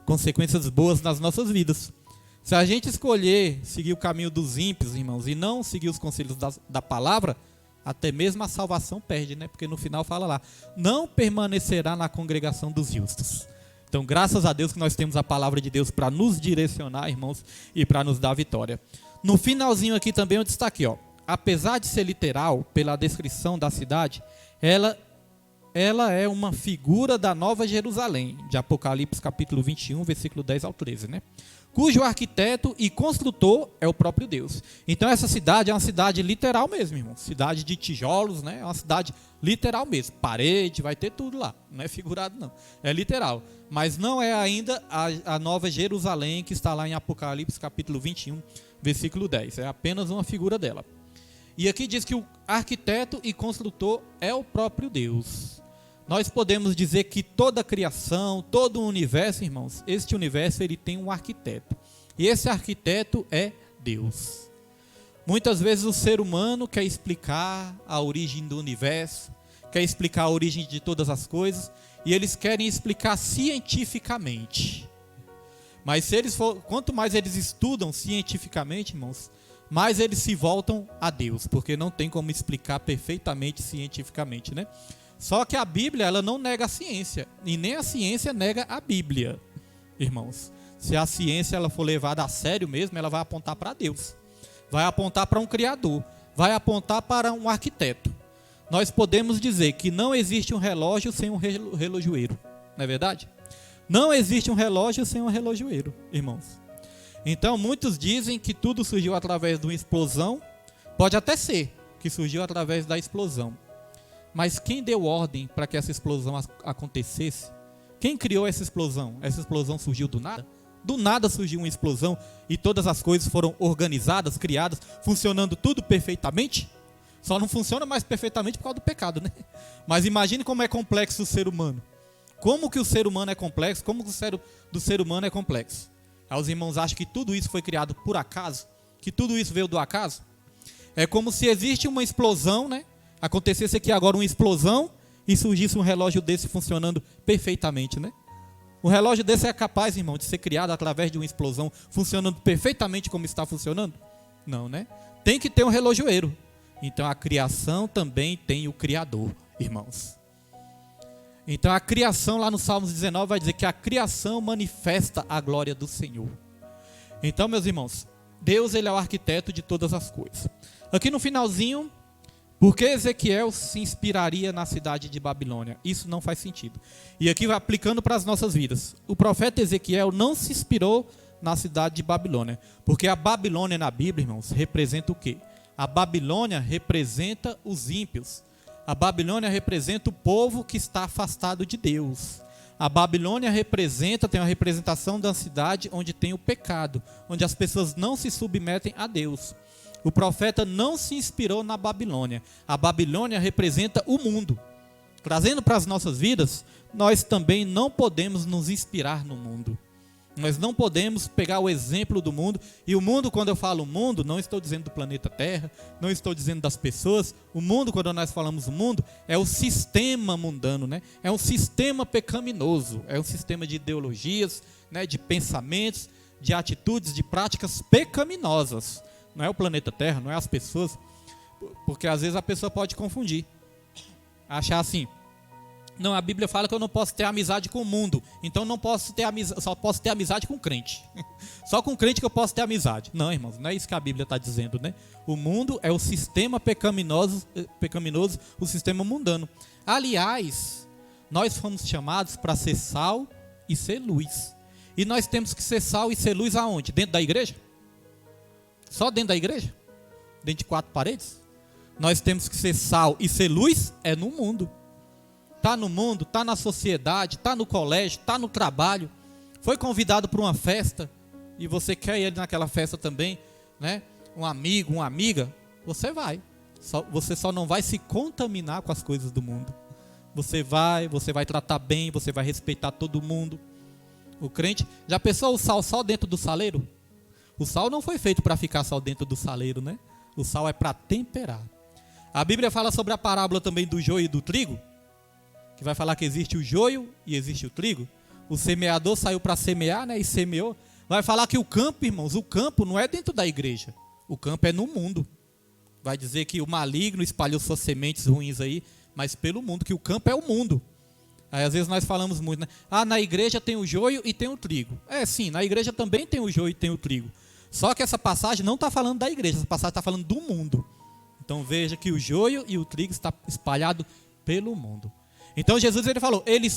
consequências boas nas nossas vidas. Se a gente escolher seguir o caminho dos ímpios, irmãos, e não seguir os conselhos da palavra, até mesmo a salvação perde, né? Porque no final fala lá, não permanecerá na congregação dos justos. Então, graças a Deus que nós temos a palavra de Deus para nos direcionar, irmãos, e para nos dar vitória. No finalzinho aqui também eu destaquei, ó, apesar de ser literal, pela descrição da cidade, ela é uma figura da Nova Jerusalém, de Apocalipse capítulo 21, versículo 10 ao 13, né? Cujo arquiteto e construtor é o próprio Deus. Então essa cidade é uma cidade literal mesmo, irmão. Cidade de tijolos, né? É uma cidade literal mesmo. Parede, vai ter tudo lá. Não é figurado, não. É literal. Mas não é ainda a Nova Jerusalém que está lá em Apocalipse capítulo 21, versículo 10. É apenas uma figura dela. E aqui diz que o arquiteto e construtor é o próprio Deus. Nós podemos dizer que toda a criação, todo o universo, irmãos, este universo ele tem um arquiteto. E esse arquiteto é Deus. Muitas vezes o ser humano quer explicar a origem do universo, quer explicar a origem de todas as coisas, e eles querem explicar cientificamente. Mas quanto mais eles estudam cientificamente, irmãos, mais eles se voltam a Deus, porque não tem como explicar perfeitamente cientificamente, né? Só que a Bíblia, ela não nega a ciência, e nem a ciência nega a Bíblia, irmãos. Se a ciência ela for levada a sério mesmo, ela vai apontar para Deus, vai apontar para um Criador, vai apontar para um arquiteto. Nós podemos dizer que não existe um relógio sem um relojoeiro, não é verdade? Não existe um relógio sem um relojoeiro, irmãos. Então, muitos dizem que tudo surgiu através de uma explosão. Pode até ser que surgiu através da explosão. Mas quem deu ordem para que essa explosão acontecesse? Quem criou essa explosão? Essa explosão surgiu do nada? Do nada surgiu uma explosão e todas as coisas foram organizadas, criadas, funcionando tudo perfeitamente? Só não funciona mais perfeitamente por causa do pecado, né? Mas imagine como é complexo o ser humano. Como que o ser humano é complexo? Como que o cérebro do ser humano é complexo? Aí os irmãos acham que tudo isso foi criado por acaso? Que tudo isso veio do acaso? É como se existe uma explosão, né? Acontecesse aqui agora uma explosão e surgisse um relógio desse funcionando perfeitamente, né? Um relógio desse é capaz, irmão, de ser criado através de uma explosão, funcionando perfeitamente como está funcionando? Não, né? Tem que ter um relojoeiro. Então a criação também tem o Criador, irmãos. Então a criação lá no Salmos 19 vai dizer que a criação manifesta a glória do Senhor. Então, meus irmãos, Deus ele é o arquiteto de todas as coisas. Aqui no finalzinho, Por que Ezequiel se inspiraria na cidade de Babilônia? Isso não faz sentido. E aqui vai aplicando para as nossas vidas. O profeta Ezequiel não se inspirou na cidade de Babilônia. Porque a Babilônia na Bíblia, irmãos, representa o quê? A Babilônia representa os ímpios. A Babilônia representa o povo que está afastado de Deus. A Babilônia tem uma representação da cidade onde tem o pecado, onde as pessoas não se submetem a Deus. O profeta não se inspirou na Babilônia. A Babilônia representa o mundo. Trazendo para as nossas vidas, nós também não podemos nos inspirar no mundo. Nós não podemos pegar o exemplo do mundo. E o mundo, quando eu falo mundo, não estou dizendo do planeta Terra, não estou dizendo das pessoas. O mundo, quando nós falamos mundo, é o sistema mundano, né? É um sistema pecaminoso, é um sistema de ideologias, né? De pensamentos, de atitudes, de práticas pecaminosas. Não é o planeta Terra, não é as pessoas, porque às vezes a pessoa pode confundir, achar assim, não, a Bíblia fala que eu não posso ter amizade com o mundo, então não posso ter só posso ter amizade com crente, só com crente que eu posso ter amizade. Não, irmãos, não é isso que a Bíblia está dizendo, né? O mundo é o sistema pecaminoso, o sistema mundano. Aliás, nós fomos chamados para ser sal e ser luz, e nós temos que ser sal e ser luz aonde? Dentro da igreja? Só dentro da igreja? Dentro de 4 paredes? Nós temos que ser sal e ser luz é no mundo. Está no mundo, está na sociedade, está no colégio, está no trabalho. Foi convidado para uma festa e você quer ir naquela festa também, né? Um amigo, uma amiga, você vai. Você só não vai se contaminar com as coisas do mundo. Você vai tratar bem, você vai respeitar todo mundo. O crente, já pensou o sal só dentro do saleiro? O sal não foi feito para ficar só dentro do saleiro, né? O sal é para temperar. A Bíblia fala sobre a parábola também do joio e do trigo, que vai falar que existe o joio e existe o trigo. O semeador saiu para semear, né? E semeou. Vai falar que o campo, irmãos, o campo não é dentro da igreja. O campo é no mundo. Vai dizer que o maligno espalhou suas sementes ruins aí, mas pelo mundo, que o campo é o mundo. Aí às vezes nós falamos muito, né? Ah, na igreja tem o joio e tem o trigo. É, sim, na igreja também tem o joio e tem o trigo. Só que essa passagem não está falando da igreja, essa passagem está falando do mundo. Então veja que o joio e o trigo está espalhado pelo mundo. Então Jesus ele falou, eles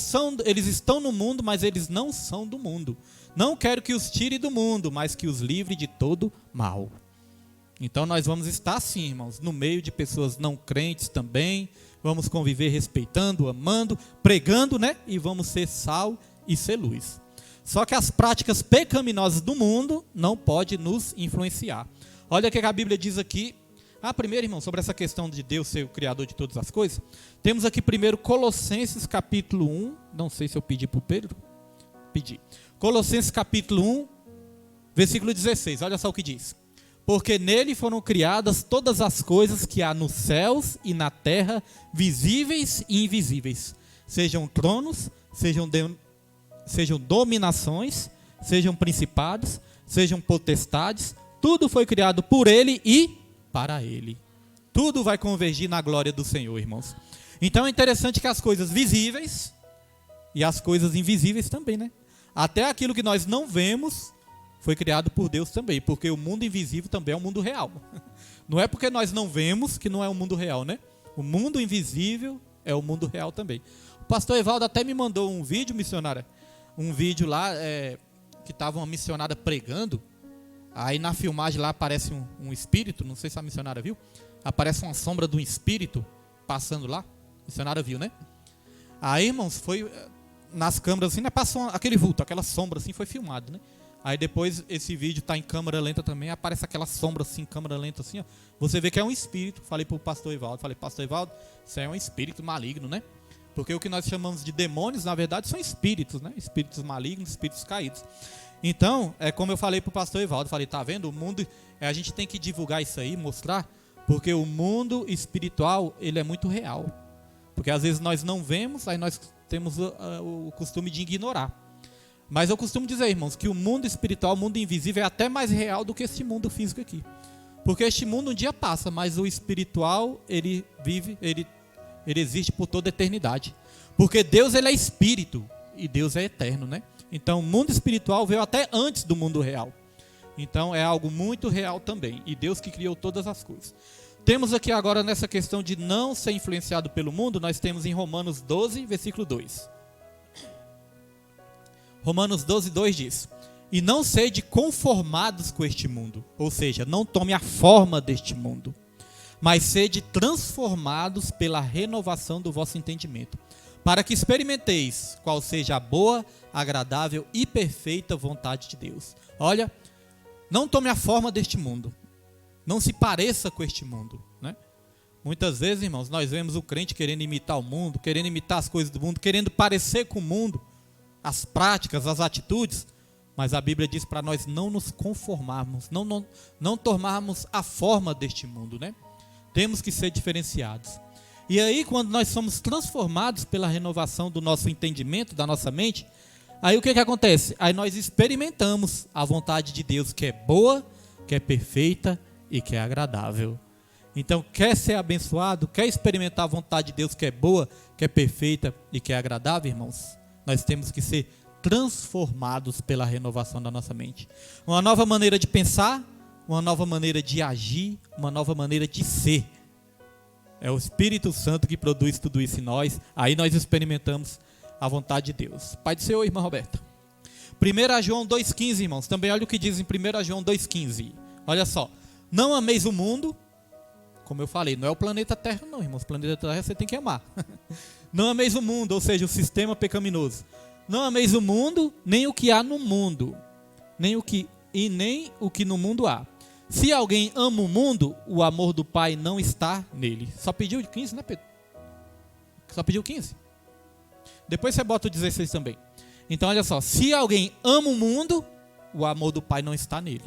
estão no mundo, mas eles não são do mundo. Não quero que os tire do mundo, mas que os livre de todo mal. Então nós vamos estar sim, irmãos, no meio de pessoas não crentes também. Vamos conviver respeitando, amando, pregando, né? E vamos ser sal e ser luz. Só que as práticas pecaminosas do mundo não podem nos influenciar. Olha o que a Bíblia diz aqui. Primeiro, irmão, sobre essa questão de Deus ser o criador de todas as coisas. Temos aqui primeiro Colossenses capítulo 1. Não sei se eu pedi para o Pedro. Pedi. Colossenses capítulo 1, versículo 16. Olha só o que diz. Porque nele foram criadas todas as coisas que há nos céus e na terra, visíveis e invisíveis. Sejam tronos, sejam dominações, sejam principados, sejam potestades. Tudo foi criado por ele e para ele. Tudo vai convergir na glória do Senhor, irmãos. Então é interessante que as coisas visíveis e as coisas invisíveis também, né? Até aquilo que nós não vemos foi criado por Deus também, porque o mundo invisível também é um mundo real. Não é porque nós não vemos que não é um mundo real, né? O mundo invisível é o mundo real também. O pastor Evaldo até me mandou um vídeo, missionária, um vídeo lá que estava uma missionária pregando. Aí na filmagem lá aparece um espírito, não sei se a missionária viu, aparece uma sombra de um espírito passando lá. A missionária viu, né? Aí, irmãos, foi nas câmeras assim, né? Passou aquele vulto, aquela sombra assim, foi filmado, né? Aí depois esse vídeo está em câmera lenta também, aparece aquela sombra assim, em câmera lenta assim, ó. Você vê que é um espírito. Falei para o pastor Evaldo, pastor Evaldo, isso é um espírito maligno, né? Porque o que nós chamamos de demônios, na verdade, são espíritos, né? Espíritos malignos, espíritos caídos. Então, como eu falei para o pastor Evaldo, falei, tá vendo? O mundo, a gente tem que divulgar isso aí, mostrar, porque o mundo espiritual, ele é muito real. Porque às vezes nós não vemos, aí nós temos o costume de ignorar. Mas eu costumo dizer, irmãos, que o mundo espiritual, o mundo invisível é até mais real do que este mundo físico aqui. Porque este mundo um dia passa, mas o espiritual, ele vive, ele existe por toda a eternidade. Porque Deus, ele é espírito e Deus é eterno, né? Então o mundo espiritual veio até antes do mundo real. Então é algo muito real também. E Deus que criou todas as coisas. Temos aqui agora nessa questão de não ser influenciado pelo mundo, nós temos em Romanos 12, versículo 2. Romanos 12, 2 diz: e não sede conformados com este mundo, ou seja, não tome a forma deste mundo, mas sede transformados pela renovação do vosso entendimento, para que experimenteis qual seja a boa, agradável e perfeita vontade de Deus. Olha, não tome a forma deste mundo, não se pareça com este mundo, né? Muitas vezes, irmãos, nós vemos o crente querendo imitar o mundo, querendo imitar as coisas do mundo, querendo parecer com o mundo, as práticas, as atitudes, mas a Bíblia diz para nós não nos conformarmos, não tomarmos a forma deste mundo, né? Temos que ser diferenciados. E aí, quando nós somos transformados pela renovação do nosso entendimento, da nossa mente, aí o que acontece? Aí nós experimentamos a vontade de Deus, que é boa, que é perfeita e que é agradável. Então, quer ser abençoado, quer experimentar a vontade de Deus, que é boa, que é perfeita e que é agradável, irmãos? Nós temos que ser transformados pela renovação da nossa mente. Uma nova maneira de pensar, uma nova maneira de agir, uma nova maneira de ser. É o Espírito Santo que produz tudo isso em nós. Aí nós experimentamos a vontade de Deus. Pai do Senhor, irmã Roberta. 1 João 2,15, irmãos. Também olha o que diz em 1 João 2,15. Olha só. Não ameis o mundo. Como eu falei, não é o planeta Terra não, irmãos. O planeta Terra você tem que amar. Não ameis o mundo, ou seja, o sistema pecaminoso. Não ameis o mundo, nem o que há no mundo. Nem o que no mundo há. Se alguém ama o mundo, o amor do Pai não está nele. Só pediu 15, né, Pedro? Só pediu 15. Depois você bota o 16 também. Então, olha só. Se alguém ama o mundo, o amor do Pai não está nele.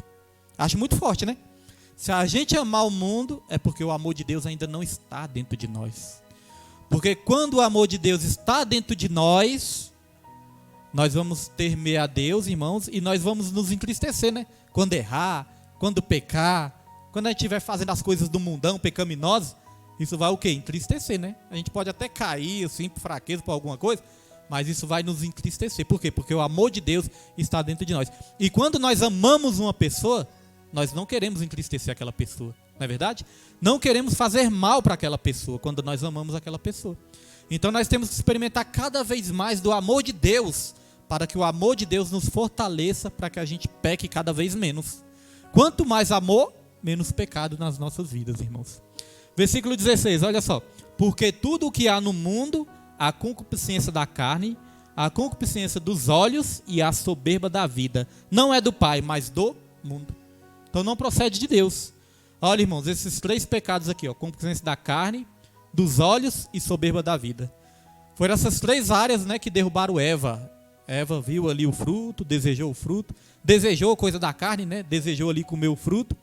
Acho muito forte, né? Se a gente amar o mundo, é porque o amor de Deus ainda não está dentro de nós. Porque quando o amor de Deus está dentro de nós, nós vamos temer a Deus, irmãos, e nós vamos nos entristecer, né? Quando errar, quando pecar, quando a gente estiver fazendo as coisas do mundão, pecaminosos, isso vai o quê? Entristecer, né? A gente pode até cair, assim, por fraqueza, por alguma coisa, mas isso vai nos entristecer. Por quê? Porque o amor de Deus está dentro de nós. E quando nós amamos uma pessoa, nós não queremos entristecer aquela pessoa, não é verdade? Não queremos fazer mal para aquela pessoa quando nós amamos aquela pessoa. Então nós temos que experimentar cada vez mais do amor de Deus, para que o amor de Deus nos fortaleça, para que a gente peque cada vez menos. Quanto mais amor, menos pecado nas nossas vidas, irmãos. Versículo 16, olha só. Porque tudo o que há no mundo, a concupiscência da carne, a concupiscência dos olhos e a soberba da vida, não é do Pai, mas do mundo. Então não procede de Deus. Olha, irmãos, esses 3 pecados aqui, ó, concupiscência da carne, dos olhos e soberba da vida. Foram essas 3 áreas, né, que derrubaram Eva. Eva viu ali o fruto, desejou a coisa da carne, né, desejou ali comer o fruto.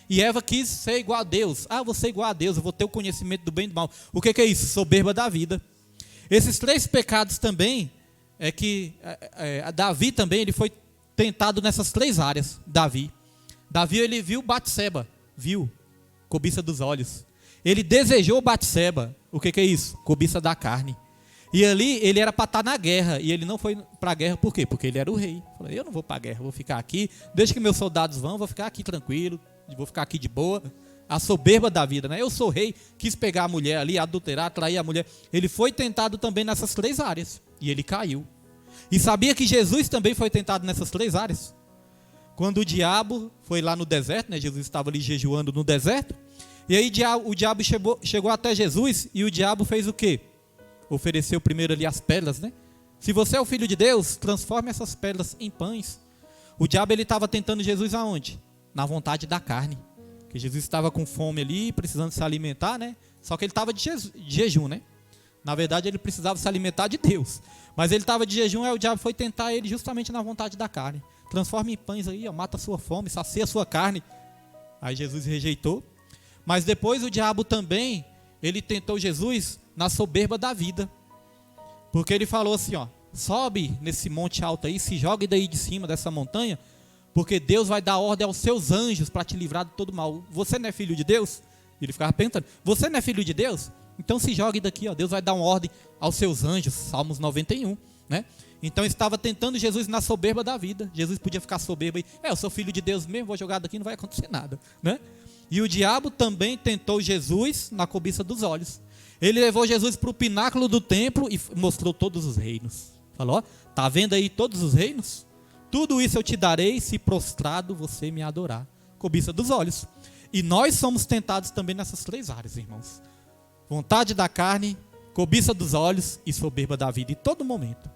E Eva quis ser igual a Deus. Ah, eu vou ser igual a Deus, eu vou ter o conhecimento do bem e do mal. O que é isso? Soberba da vida. Esses 3 pecados também, é que Davi também, ele foi tentado nessas 3 áreas, Davi, ele viu Batseba, viu, cobiça dos olhos. Ele desejou Batseba, o que é isso? Cobiça da carne. E ali ele era para estar na guerra, e ele não foi para a guerra, por quê? Porque ele era o rei. Falou, eu não vou para a guerra, vou ficar aqui, deixa que meus soldados vão, vou ficar aqui tranquilo, vou ficar aqui de boa. A soberba da vida, né? Eu sou rei, quis pegar a mulher ali, adulterar, trair a mulher. Ele foi tentado também nessas 3 áreas, e ele caiu. E sabia que Jesus também foi tentado nessas 3 áreas? Quando o diabo foi lá no deserto, né? Jesus estava ali jejuando no deserto. E aí o diabo chegou até Jesus e o diabo fez o quê? Ofereceu primeiro ali as pedras, né? Se você é o filho de Deus, transforme essas pedras em pães. O diabo ele estava tentando Jesus aonde? Na vontade da carne. Porque Jesus estava com fome ali, precisando se alimentar, né? Só que ele estava de jejum, né? Na verdade ele precisava se alimentar de Deus. Mas ele estava de jejum, aí o diabo foi tentar ele justamente na vontade da carne. Transforma em pães aí, ó, mata a sua fome, sacia a sua carne. Aí Jesus rejeitou. Mas depois o diabo também, ele tentou Jesus na soberba da vida. Porque ele falou assim, ó, sobe nesse monte alto aí, se jogue daí de cima dessa montanha, porque Deus vai dar ordem aos seus anjos para te livrar de todo mal. Você não é filho de Deus? Ele ficava perguntando, você não é filho de Deus? Então se jogue daqui, ó, Deus vai dar uma ordem aos seus anjos, Salmos 91, né? Então estava tentando Jesus na soberba da vida. Jesus podia ficar soberbo aí, eu sou filho de Deus mesmo, vou jogar daqui, não vai acontecer nada, né? E o diabo também tentou Jesus na cobiça dos olhos. Ele levou Jesus para o pináculo do templo e mostrou todos os reinos. Falou, ó, tá vendo aí todos os reinos? Tudo isso eu te darei se prostrado você me adorar. Cobiça dos olhos. E nós somos tentados também nessas 3 áreas, irmãos. Vontade da carne, cobiça dos olhos e soberba da vida em todo momento.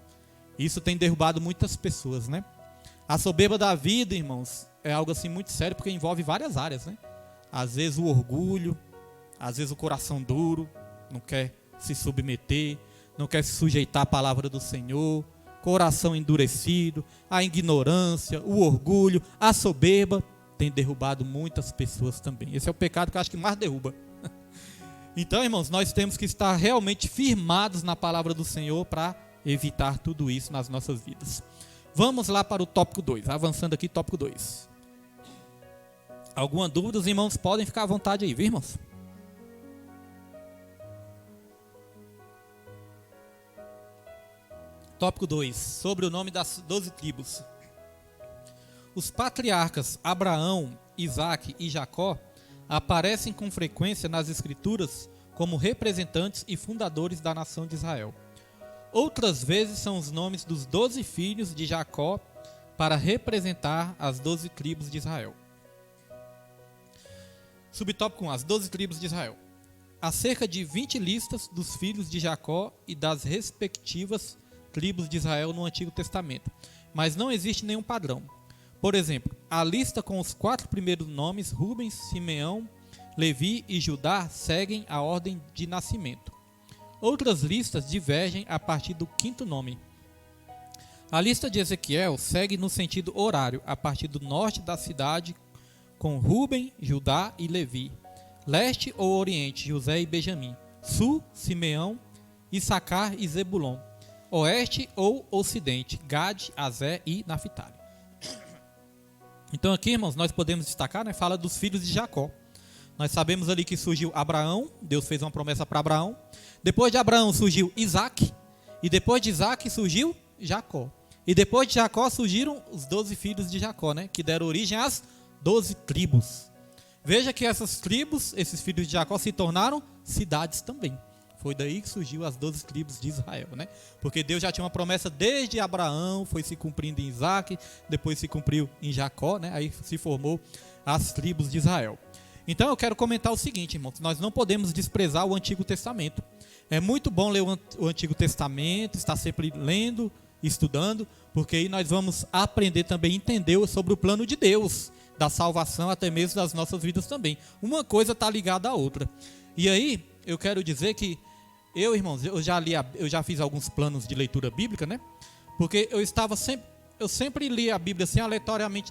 Isso tem derrubado muitas pessoas, né? A soberba da vida, irmãos, é algo assim muito sério porque envolve várias áreas, né? Às vezes o orgulho, às vezes o coração duro, não quer se submeter, não quer se sujeitar à palavra do Senhor, coração endurecido, a ignorância, o orgulho, a soberba, tem derrubado muitas pessoas também. Esse é o pecado que eu acho que mais derruba. Então, irmãos, nós temos que estar realmente firmados na palavra do Senhor para evitar tudo isso nas nossas vidas. Vamos lá para o tópico 2, avançando aqui, tópico 2. Alguma dúvida, os irmãos podem ficar à vontade aí, viu, irmãos? Tópico 2, sobre o nome das 12 tribos. Os patriarcas Abraão, Isaque e Jacó aparecem com frequência nas Escrituras como representantes e fundadores da nação de Israel. Outras vezes são os nomes dos 12 filhos de Jacó para representar as 12 tribos de Israel. Subtópico 1, as 12 tribos de Israel. Há cerca de 20 listas dos filhos de Jacó e das respectivas tribos de Israel no Antigo Testamento, mas não existe nenhum padrão. Por exemplo, a lista com os 4 primeiros nomes, Rubens, Simeão, Levi e Judá, seguem a ordem de nascimento. Outras listas divergem a partir do 5º nome. A lista de Ezequiel segue no sentido horário, a partir do norte da cidade, com Ruben, Judá e Levi. Leste ou oriente, José e Benjamim. Sul, Simeão, Issacar e Zebulon. Oeste ou ocidente, Gade, Azé e Naftali. Então aqui, irmãos, nós podemos destacar, né, fala dos filhos de Jacó. Nós sabemos ali que surgiu Abraão, Deus fez uma promessa para Abraão. Depois de Abraão surgiu Isaque, e depois de Isaque surgiu Jacó. E depois de Jacó surgiram os 12 filhos de Jacó, né, que deram origem às 12 tribos. Veja que essas tribos, esses filhos de Jacó, se tornaram cidades também. Foi daí que surgiu as 12 tribos de Israel, né? Porque Deus já tinha uma promessa desde Abraão, foi se cumprindo em Isaque, depois se cumpriu em Jacó, né? Aí se formou as tribos de Israel. Então eu quero comentar o seguinte, irmãos, nós não podemos desprezar o Antigo Testamento. É muito bom ler o Antigo Testamento, estar sempre lendo, estudando, porque aí nós vamos aprender também a entender sobre o plano de Deus, da salvação, até mesmo das nossas vidas também. Uma coisa está ligada à outra. E aí eu quero dizer que irmãos, eu já fiz alguns planos de leitura bíblica, né? Porque eu sempre li a Bíblia assim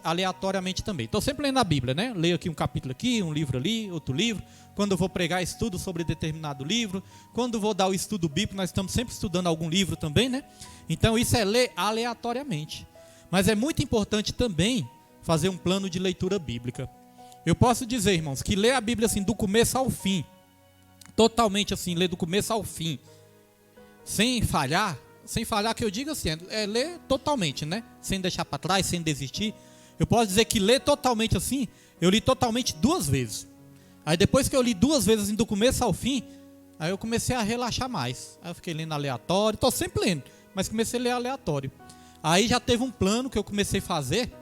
aleatoriamente também. Estou sempre lendo a Bíblia, né? Leio aqui um capítulo aqui, um livro ali, outro livro. Quando eu vou pregar, estudo sobre determinado livro. Quando eu vou dar o estudo bíblico, nós estamos sempre estudando algum livro também, né? Então isso é ler aleatoriamente. Mas é muito importante também fazer um plano de leitura bíblica. Eu posso dizer, irmãos, que ler a Bíblia assim do começo ao fim, totalmente assim, ler do começo ao fim, sem falhar que eu digo assim, é ler totalmente, né? Sem deixar para trás, sem desistir. Eu posso dizer que ler totalmente assim, eu li totalmente 2 vezes. Aí depois que eu li 2 vezes assim, do começo ao fim, aí eu comecei a relaxar mais. Aí eu fiquei lendo aleatório, estou sempre lendo, mas comecei a ler aleatório. Aí já teve um plano que eu comecei a fazer,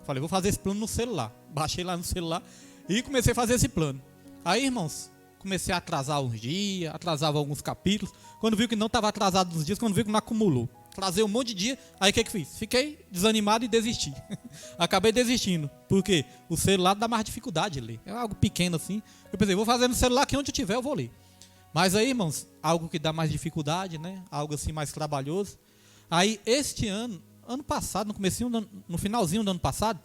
falei, vou fazer esse plano no celular. Baixei lá no celular e comecei a fazer esse plano. Aí, irmãos, comecei a atrasar uns dias, atrasava alguns capítulos. Quando vi que não estava atrasado nos dias, quando vi que não acumulou. Atrasei um monte de dia, aí o que fiz? Fiquei desanimado e desisti. Acabei desistindo, porque o celular dá mais dificuldade de ler. É algo pequeno assim. Eu pensei, vou fazer no celular que onde eu tiver eu vou ler. Mas aí, irmãos, algo que dá mais dificuldade, né? Algo assim mais trabalhoso. Aí este ano passado, no finalzinho do ano passado,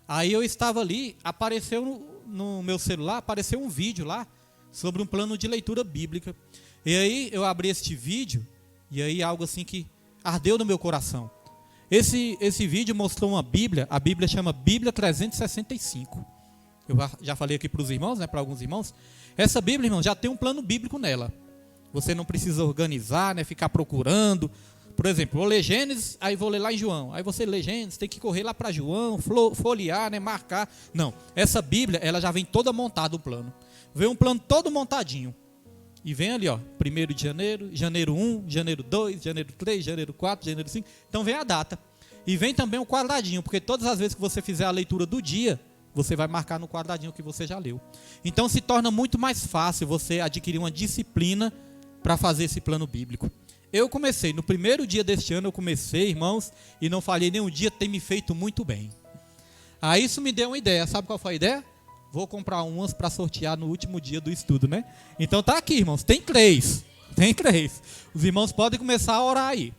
aí eu estava ali, apareceu no meu celular, apareceu um vídeo lá, sobre um plano de leitura bíblica. E aí eu abri este vídeo, e aí algo assim que ardeu no meu coração. Esse vídeo mostrou uma Bíblia, a Bíblia chama Bíblia 365. Eu já falei aqui para os irmãos, né, para alguns irmãos. Essa Bíblia, irmão, já tem um plano bíblico nela. Você não precisa organizar, né, ficar procurando por exemplo, vou ler Gênesis, aí vou ler lá em João. Aí você lê Gênesis, tem que correr lá para João, folhear, né, marcar. Não, essa Bíblia, ela já vem toda montada o plano. Vem um plano todo montadinho. E vem ali, ó, 1º de janeiro, janeiro 1, janeiro 2, janeiro 3, janeiro 4, janeiro 5. Então vem a data. E vem também um quadradinho, porque todas as vezes que você fizer a leitura do dia, você vai marcar no quadradinho que você já leu. Então se torna muito mais fácil você adquirir uma disciplina para fazer esse plano bíblico. Eu comecei, no primeiro dia deste ano eu comecei, irmãos, e não falhei nenhum dia, tem me feito muito bem. Aí isso me deu uma ideia, sabe qual foi a ideia? Vou comprar umas para sortear no último dia do estudo, né? Então tá aqui, irmãos, tem 3. Os irmãos podem começar a orar aí.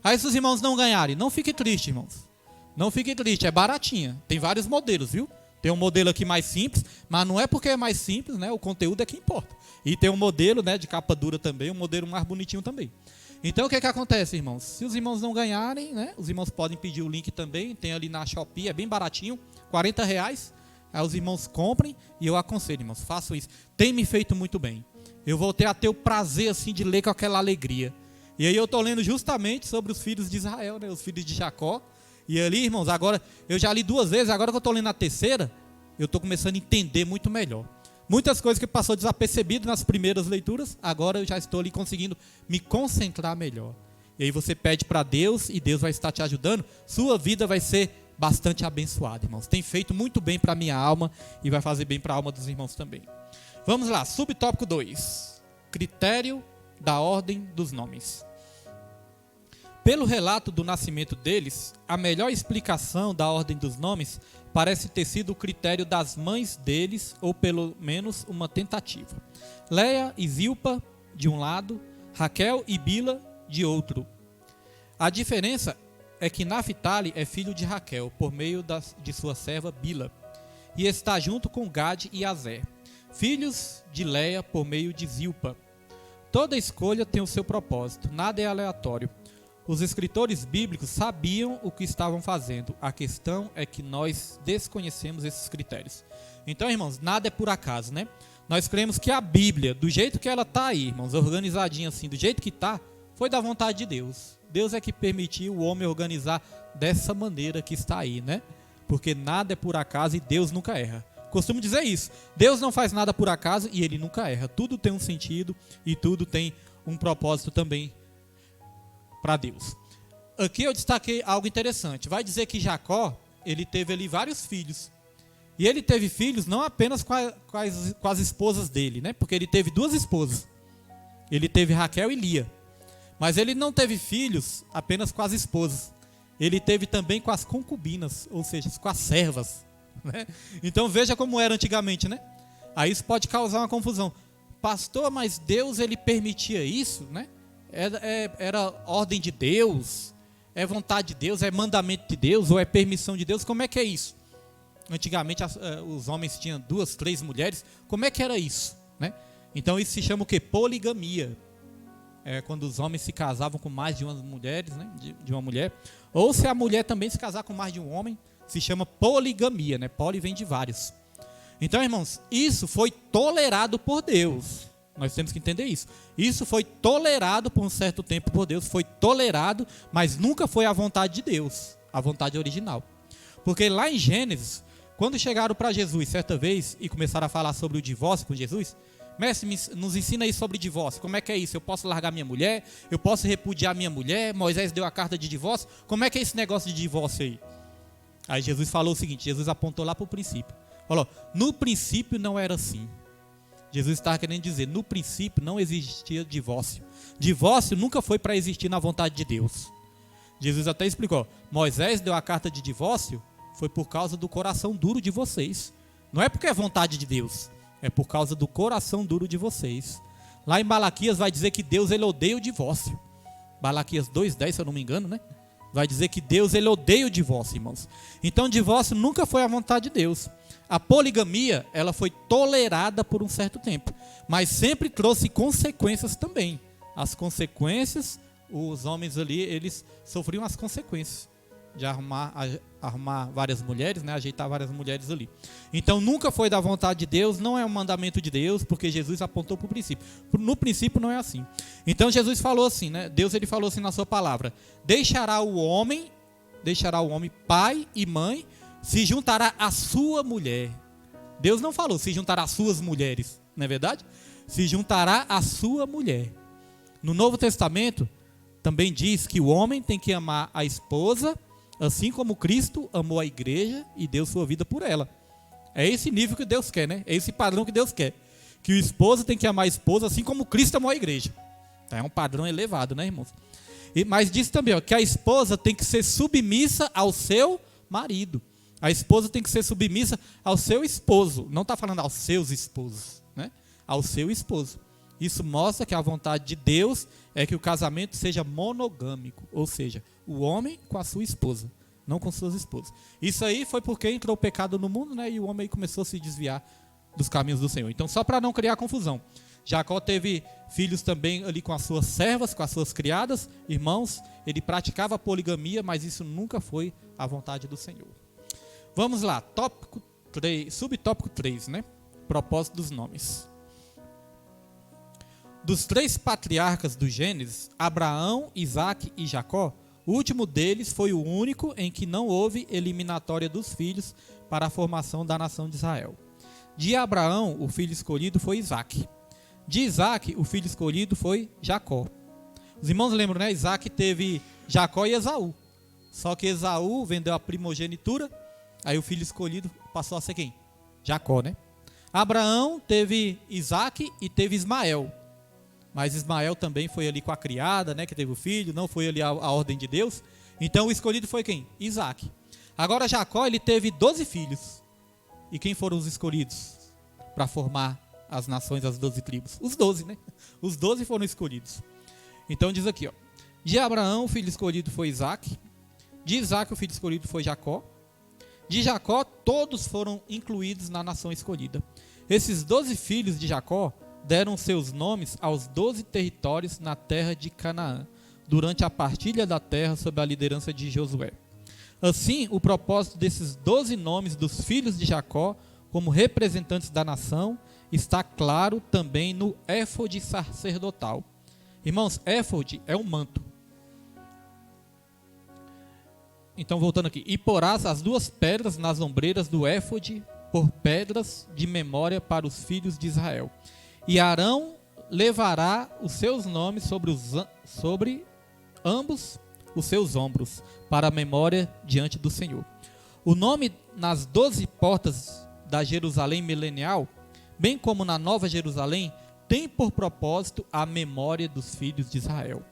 Aí se os irmãos não ganharem, não fique triste, irmãos. Não fique triste, é baratinha. Tem vários modelos, viu? Tem um modelo aqui mais simples, mas não é porque é mais simples, né? O conteúdo é que importa. E tem um modelo, né, de capa dura também, um modelo mais bonitinho também. Então o que acontece, irmãos? Se os irmãos não ganharem, né, os irmãos podem pedir o link também, tem ali na Shopee, é bem baratinho, R$40. Aí os irmãos comprem e eu aconselho, irmãos, façam isso. Tem me feito muito bem. Eu voltei a ter o prazer assim de ler com aquela alegria. E aí eu estou lendo justamente sobre os filhos de Israel, né, os filhos de Jacó. E ali, irmãos, agora eu já li 2 vezes, agora que eu estou lendo a terceira, eu estou começando a entender muito melhor. Muitas coisas que passou desapercebido nas primeiras leituras, agora eu já estou ali conseguindo me concentrar melhor. E aí você pede para Deus e Deus vai estar te ajudando, sua vida vai ser bastante abençoada, irmãos. Tem feito muito bem para a minha alma e vai fazer bem para a alma dos irmãos também. Vamos lá, subtópico 2. Critério da ordem dos nomes. Pelo relato do nascimento deles, a melhor explicação da ordem dos nomes parece ter sido o critério das mães deles, ou pelo menos uma tentativa. Leia e Zilpa, de um lado, Raquel e Bila, de outro. A diferença é que Naphtali é filho de Raquel, por meio de sua serva Bila, e está junto com Gade e Azer, filhos de Leia por meio de Zilpa. Toda escolha tem o seu propósito, nada é aleatório. Os escritores bíblicos sabiam o que estavam fazendo. A questão é que nós desconhecemos esses critérios. Então, irmãos, nada é por acaso, né? Nós cremos que a Bíblia, do jeito que ela está aí, irmãos, organizadinha assim, do jeito que está, foi da vontade de Deus. Deus é que permitiu o homem organizar dessa maneira que está aí, né? Porque nada é por acaso e Deus nunca erra. Costumo dizer isso. Deus não faz nada por acaso e Ele nunca erra. Tudo tem um sentido e tudo tem um propósito também para Deus. Aqui eu destaquei algo interessante. Vai dizer que Jacó, ele teve ali vários filhos. E ele teve filhos não apenas com as esposas dele, né? Porque ele teve 2 esposas. Ele teve Raquel e Lia. Mas ele não teve filhos apenas com as esposas. Ele teve também com as concubinas, ou seja, com as servas, né? Então veja como era antigamente, né? Aí isso pode causar uma confusão. Pastor, mas Deus ele permitia isso, né? Era ordem de Deus, é vontade de Deus, é mandamento de Deus ou é permissão de Deus? Como é que é isso? Antigamente os homens tinham 2, 3 mulheres, como é que era isso, né? Então isso se chama o quê? Poligamia. É quando os homens se casavam com mais de uma mulheres, né? de uma mulher, ou se a mulher também se casar com mais de um homem, se chama poligamia, né? Poli vem de vários. Então, irmãos, isso foi tolerado por Deus. Nós temos que entender isso. Isso foi tolerado por um certo tempo por Deus, foi tolerado, mas nunca foi a vontade de Deus, a vontade original. Porque lá em Gênesis, quando chegaram para Jesus certa vez e começaram a falar sobre o divórcio com Jesus, mestre, nos ensina aí sobre divórcio, como é que é isso? Eu posso largar minha mulher? Eu posso repudiar minha mulher? Moisés deu a carta de divórcio? Como é que é esse negócio de divórcio aí? Aí Jesus falou o seguinte, Jesus apontou lá para o princípio. Falou, no princípio não era assim. Jesus estava querendo dizer, no princípio não existia divórcio. Divórcio nunca foi para existir na vontade de Deus. Jesus até explicou, Moisés deu a carta de divórcio, foi por causa do coração duro de vocês. Não é porque é vontade de Deus, é por causa do coração duro de vocês. Lá em Malaquias vai dizer que Deus ele odeia o divórcio. Malaquias 2:10, se eu não me engano, né? Vai dizer que Deus ele odeia o divórcio, irmãos. Então o divórcio nunca foi a vontade de Deus. A poligamia, ela foi tolerada por um certo tempo, mas sempre trouxe consequências também. As consequências, os homens ali, eles sofriam as consequências. de arrumar várias mulheres, né? Ajeitar várias mulheres ali. Então nunca foi da vontade de Deus, não é um mandamento de Deus, porque Jesus apontou para o princípio. No princípio não é assim. Então Jesus falou assim, né? Deus ele falou assim na sua palavra: deixará o homem pai e mãe, se juntará à sua mulher. Deus não falou se juntará às suas mulheres, não é verdade? Se juntará à sua mulher. No Novo Testamento também diz que o homem tem que amar a esposa, assim como Cristo amou a igreja e deu sua vida por ela. É esse nível que Deus quer, né? É esse padrão que Deus quer. Que o esposo tem que amar a esposa, assim como Cristo amou a igreja. Então, é um padrão elevado, né, irmãos? Mas diz também que a esposa tem que ser submissa ao seu marido. A esposa tem que ser submissa ao seu esposo. Não está falando aos seus esposos, né? Ao seu esposo. Isso mostra que a vontade de Deus é que o casamento seja monogâmico, ou seja, o homem com a sua esposa, não com suas esposas. Isso aí foi porque entrou o pecado no mundo, né? E o homem aí começou a se desviar dos caminhos do Senhor. Então, só para não criar confusão, Jacó teve filhos também ali com as suas servas, com as suas criadas, irmãos. Ele praticava a poligamia, mas isso nunca foi a vontade do Senhor. Vamos lá, tópico 3, subtópico 3, né? Propósito dos nomes. Dos 3 patriarcas do Gênesis, Abraão, Isaque e Jacó, o último deles foi o único em que não houve eliminatória dos filhos para a formação da nação de Israel. De Abraão, o filho escolhido foi Isaque. De Isaque, o filho escolhido foi Jacó. Os irmãos lembram, né? Isaque teve Jacó e Esaú. Só que Esaú vendeu a primogenitura, aí o filho escolhido passou a ser quem? Jacó, né? Abraão teve Isaque e teve Ismael. Mas Ismael também foi ali com a criada, né, que teve o filho, não foi ali a ordem de Deus. Então o escolhido foi quem? Isaque. Agora Jacó, ele teve 12 filhos. E quem foram os escolhidos para formar as nações, as 12 tribos? Os 12, né? Os 12 foram escolhidos. Então diz aqui, ó. De Abraão, o filho escolhido foi Isaque. De Isaque, o filho escolhido foi Jacó. De Jacó, todos foram incluídos na nação escolhida. Esses 12 filhos de Jacó deram seus nomes aos 12 territórios na terra de Canaã, durante a partilha da terra sob a liderança de Josué. Assim, o propósito desses 12 nomes dos filhos de Jacó, como representantes da nação, está claro também no éfode sacerdotal. Irmãos, éfode é um manto. Então, voltando aqui. E porás as 2 pedras nas ombreiras do éfode por pedras de memória para os filhos de Israel. E Arão levará os seus nomes sobre ambos os seus ombros, para a memória diante do Senhor. O nome nas 12 portas da Jerusalém milenial, bem como na Nova Jerusalém, tem por propósito a memória dos filhos de Israel.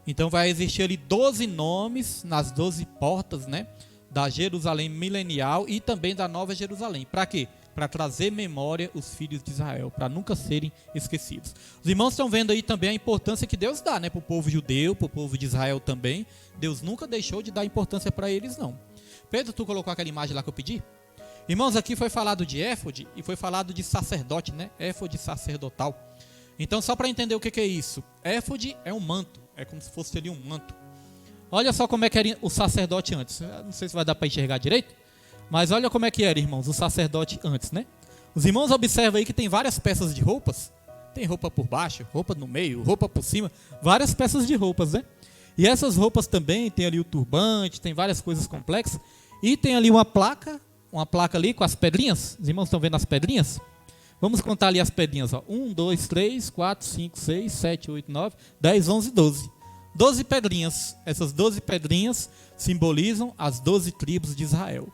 Então vai existir ali 12 nomes nas 12 portas, né, da Jerusalém milenial e também da Nova Jerusalém. Para quê? Para trazer memória os filhos de Israel, para nunca serem esquecidos. Os irmãos estão vendo aí também a importância que Deus dá, né, para o povo judeu, para o povo de Israel também. Deus nunca deixou de dar importância para eles, não. Pedro, tu colocou aquela imagem lá que eu pedi? Irmãos, aqui foi falado de éfode e foi falado de sacerdote, né? Éfode sacerdotal. Então, só para entender o que é isso. Éfode é um manto, é como se fosse ali um manto. Olha só como é que era o sacerdote antes. Não sei se vai dar para enxergar direito, mas olha como é que era, irmãos, o sacerdote antes, né? Os irmãos observam aí que tem várias peças de roupas. Tem roupa por baixo, roupa no meio, roupa por cima, várias peças de roupas, né? E essas roupas também tem ali o turbante, tem várias coisas complexas. E tem ali uma placa ali com as pedrinhas. Os irmãos estão vendo as pedrinhas? Vamos contar ali as pedrinhas, ó. 1, 2, 3, 4, 5, 6, 7, 8, 9, 10, 11, 12. 12 pedrinhas. Essas 12 pedrinhas simbolizam as 12 tribos de Israel.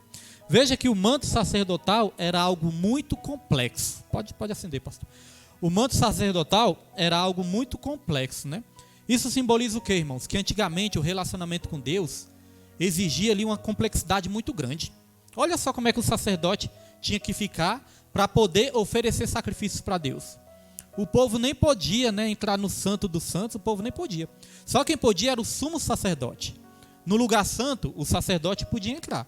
Veja que o manto sacerdotal era algo muito complexo. Pode acender, pastor. O manto sacerdotal era algo muito complexo, né? Isso simboliza o quê, irmãos? Que antigamente o relacionamento com Deus exigia ali uma complexidade muito grande. Olha só como é que o sacerdote tinha que ficar para poder oferecer sacrifícios para Deus. O povo nem podia, né, entrar no santo dos santos, o povo nem podia. Só quem podia era o sumo sacerdote. No lugar santo, o sacerdote podia entrar.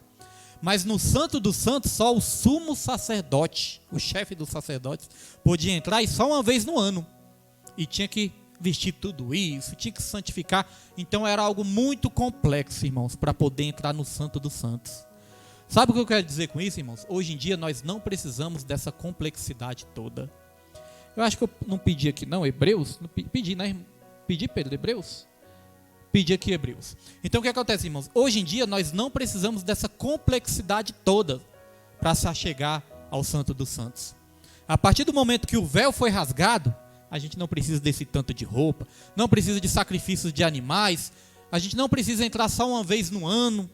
Mas no santo dos santos, só o sumo sacerdote, o chefe dos sacerdotes, podia entrar e só uma vez no ano. E tinha que vestir tudo isso, tinha que santificar. Então era algo muito complexo, irmãos, para poder entrar no Santo dos Santos. Sabe o que eu quero dizer com isso, irmãos? Hoje em dia nós não precisamos dessa complexidade toda. Eu acho que eu não pedi aqui, não, Hebreus? Não pedi, né? Pedi, Pedro, Hebreus? Pedi aqui Hebreus. Então o que acontece, irmãos? Hoje em dia nós não precisamos dessa complexidade toda para se achegar ao Santo dos Santos. A partir do momento que o véu foi rasgado, a gente não precisa desse tanto de roupa, não precisa de sacrifícios de animais, a gente não precisa entrar só uma vez no ano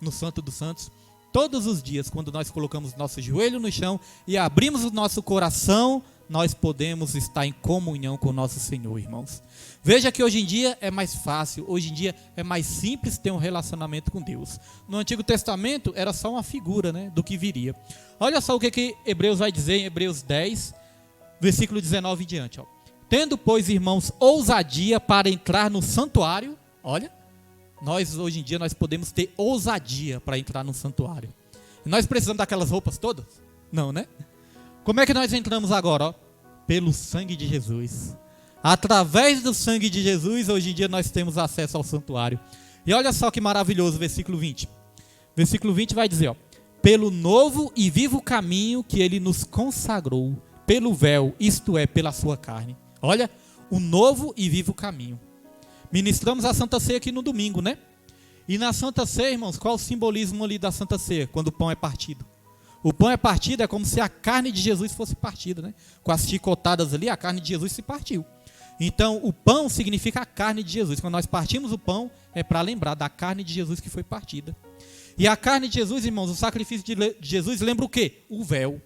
no Santo dos Santos. Todos os dias, quando nós colocamos nosso joelho no chão e abrimos o nosso coração, nós podemos estar em comunhão com o nosso Senhor, irmãos. Veja que hoje em dia é mais fácil, hoje em dia é mais simples ter um relacionamento com Deus. No Antigo Testamento era só uma figura, né, do que viria. Olha só o que Hebreus vai dizer em Hebreus 10, versículo 19 em diante. Ó. Tendo, pois, irmãos, ousadia para entrar no santuário, olha, nós hoje em dia nós podemos ter ousadia para entrar no santuário. Nós precisamos daquelas roupas todas? Não, né? Como é que nós entramos agora? Ó? Pelo sangue de Jesus. Através do sangue de Jesus, hoje em dia nós temos acesso ao santuário. E olha só que maravilhoso, versículo 20. Versículo 20 vai dizer, ó, pelo novo e vivo caminho que ele nos consagrou, pelo véu, isto é, pela sua carne. Olha, o novo e vivo caminho. Ministramos a Santa Ceia aqui no domingo, né? E na Santa Ceia, irmãos, qual o simbolismo ali da Santa Ceia, quando o pão é partido? O pão é partido, é como se a carne de Jesus fosse partida, né? Com as chicotadas ali, a carne de Jesus se partiu. Então, o pão significa a carne de Jesus. Quando nós partimos o pão, é para lembrar da carne de Jesus que foi partida. E a carne de Jesus, irmãos, o sacrifício de Jesus lembra o quê? O véu.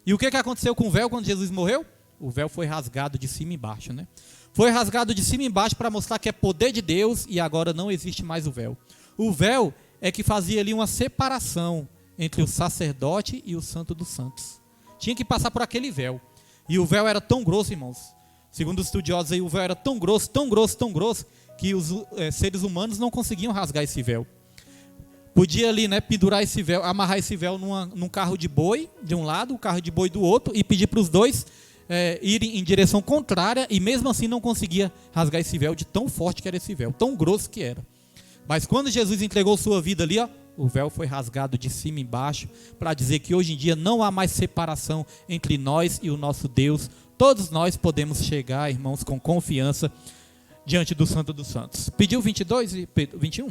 E o que aconteceu com o véu quando Jesus morreu? O véu foi rasgado de cima e embaixo, né? Foi rasgado de cima e embaixo para mostrar que é poder de Deus e agora não existe mais o véu. O véu é que fazia ali uma separação entre o sacerdote e o Santo dos Santos. Tinha que passar por aquele véu. E o véu era tão grosso, irmãos. Segundo os estudiosos, aí, o véu era tão grosso, tão grosso, tão grosso, que os seres humanos não conseguiam rasgar esse véu. Podia ali, né, pendurar esse véu, amarrar esse véu num carro de boi de um lado, o carro de boi do outro, e pedir para os dois irem em direção contrária, e mesmo assim não conseguia rasgar esse véu de tão forte que era esse véu, tão grosso que era. Mas quando Jesus entregou sua vida ali, ó, o véu foi rasgado de cima e embaixo, para dizer que hoje em dia não há mais separação entre nós e o nosso Deus. Todos nós podemos chegar, irmãos, com confiança diante do Santo dos Santos. Pediu 22 e 21?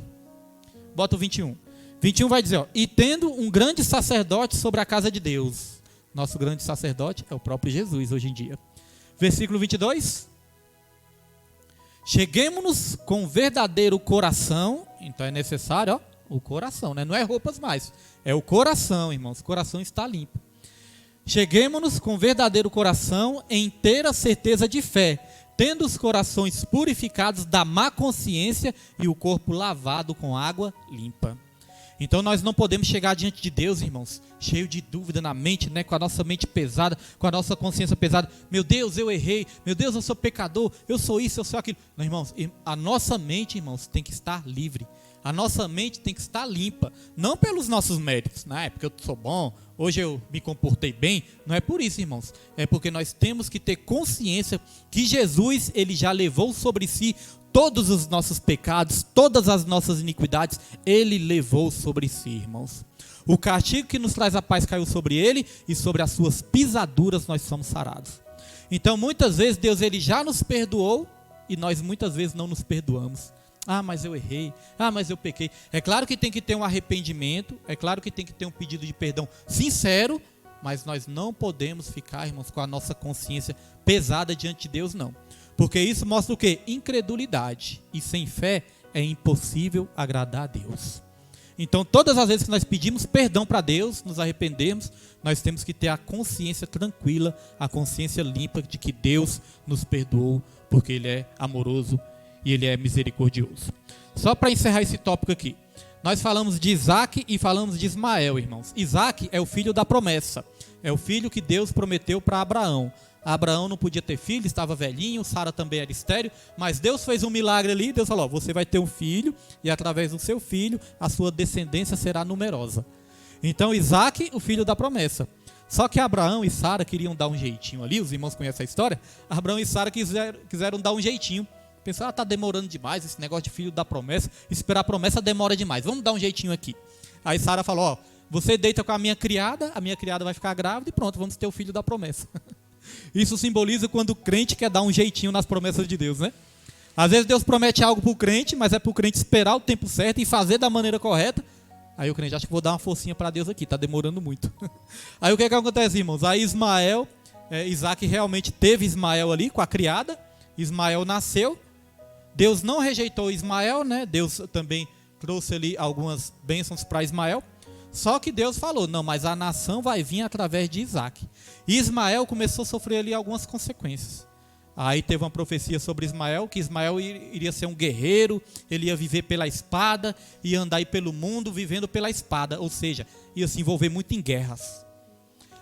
Bota o 21. 21 vai dizer, ó, e tendo um grande sacerdote sobre a casa de Deus. Nosso grande sacerdote é o próprio Jesus hoje em dia. Versículo 22. Cheguemo-nos com verdadeiro coração. Então é necessário, ó, o coração, né? Não é roupas mais. É o coração, irmãos. O coração está limpo. Cheguemo-nos com verdadeiro coração em inteira certeza de fé, tendo os corações purificados da má consciência e o corpo lavado com água limpa. Então nós não podemos chegar diante de Deus, irmãos, cheio de dúvida na mente, né? Com a nossa mente pesada, com a nossa consciência pesada. Meu Deus, eu errei. Meu Deus, eu sou pecador. Eu sou isso, eu sou aquilo. Não, irmãos, a nossa mente, irmãos, tem que estar livre. A nossa mente tem que estar limpa. Não pelos nossos méritos, né? Porque eu sou bom, hoje eu me comportei bem. Não é por isso, irmãos. É porque nós temos que ter consciência que Jesus, ele já levou sobre si todos os nossos pecados, todas as nossas iniquidades, ele levou sobre si, irmãos. O castigo que nos traz a paz caiu sobre ele e sobre as suas pisaduras nós somos sarados. Então, muitas vezes, Deus ele já nos perdoou e nós muitas vezes não nos perdoamos. Ah, mas eu errei. Ah, mas eu pequei. É claro que tem que ter um arrependimento, é claro que tem que ter um pedido de perdão sincero, mas nós não podemos ficar, irmãos, com a nossa consciência pesada diante de Deus, não. Porque isso mostra o quê? Incredulidade. E sem fé é impossível agradar a Deus. Então, todas as vezes que nós pedimos perdão para Deus, nos arrependemos, nós temos que ter a consciência tranquila, a consciência limpa de que Deus nos perdoou, porque Ele é amoroso e Ele é misericordioso. Só para encerrar esse tópico aqui. Nós falamos de Isaac e falamos de Ismael, irmãos. Isaac é o filho da promessa. É o filho que Deus prometeu para Abraão. Abraão não podia ter filho, estava velhinho, Sara também era estéril, mas Deus fez um milagre ali, Deus falou, você vai ter um filho, e através do seu filho, a sua descendência será numerosa. Então Isaac, o filho da promessa. Só que Abraão e Sara queriam dar um jeitinho ali, os irmãos conhecem a história. Abraão e Sara quiseram dar um jeitinho. Pensaram, tá demorando demais esse negócio de filho da promessa. Esperar a promessa demora demais, vamos dar um jeitinho aqui. Aí Sara falou, ó, você deita com a minha criada vai ficar grávida e pronto, vamos ter o filho da promessa. Isso simboliza quando o crente quer dar um jeitinho nas promessas de Deus, né? Às vezes Deus promete algo para o crente, mas é para o crente esperar o tempo certo e fazer da maneira correta. Aí o crente acha que vou dar uma forcinha para Deus aqui, está demorando muito. Aí o que acontece, irmãos? Aí Isaac realmente teve Ismael ali com a criada. Ismael nasceu. Deus não rejeitou Ismael, né? Deus também trouxe ali algumas bênçãos para Ismael. Só que Deus falou, não, mas a nação vai vir através de Isaac. E Ismael começou a sofrer ali algumas consequências. Aí teve uma profecia sobre Ismael, que Ismael iria ser um guerreiro, ele ia viver pela espada, ia andar aí pelo mundo vivendo pela espada, ou seja, ia se envolver muito em guerras.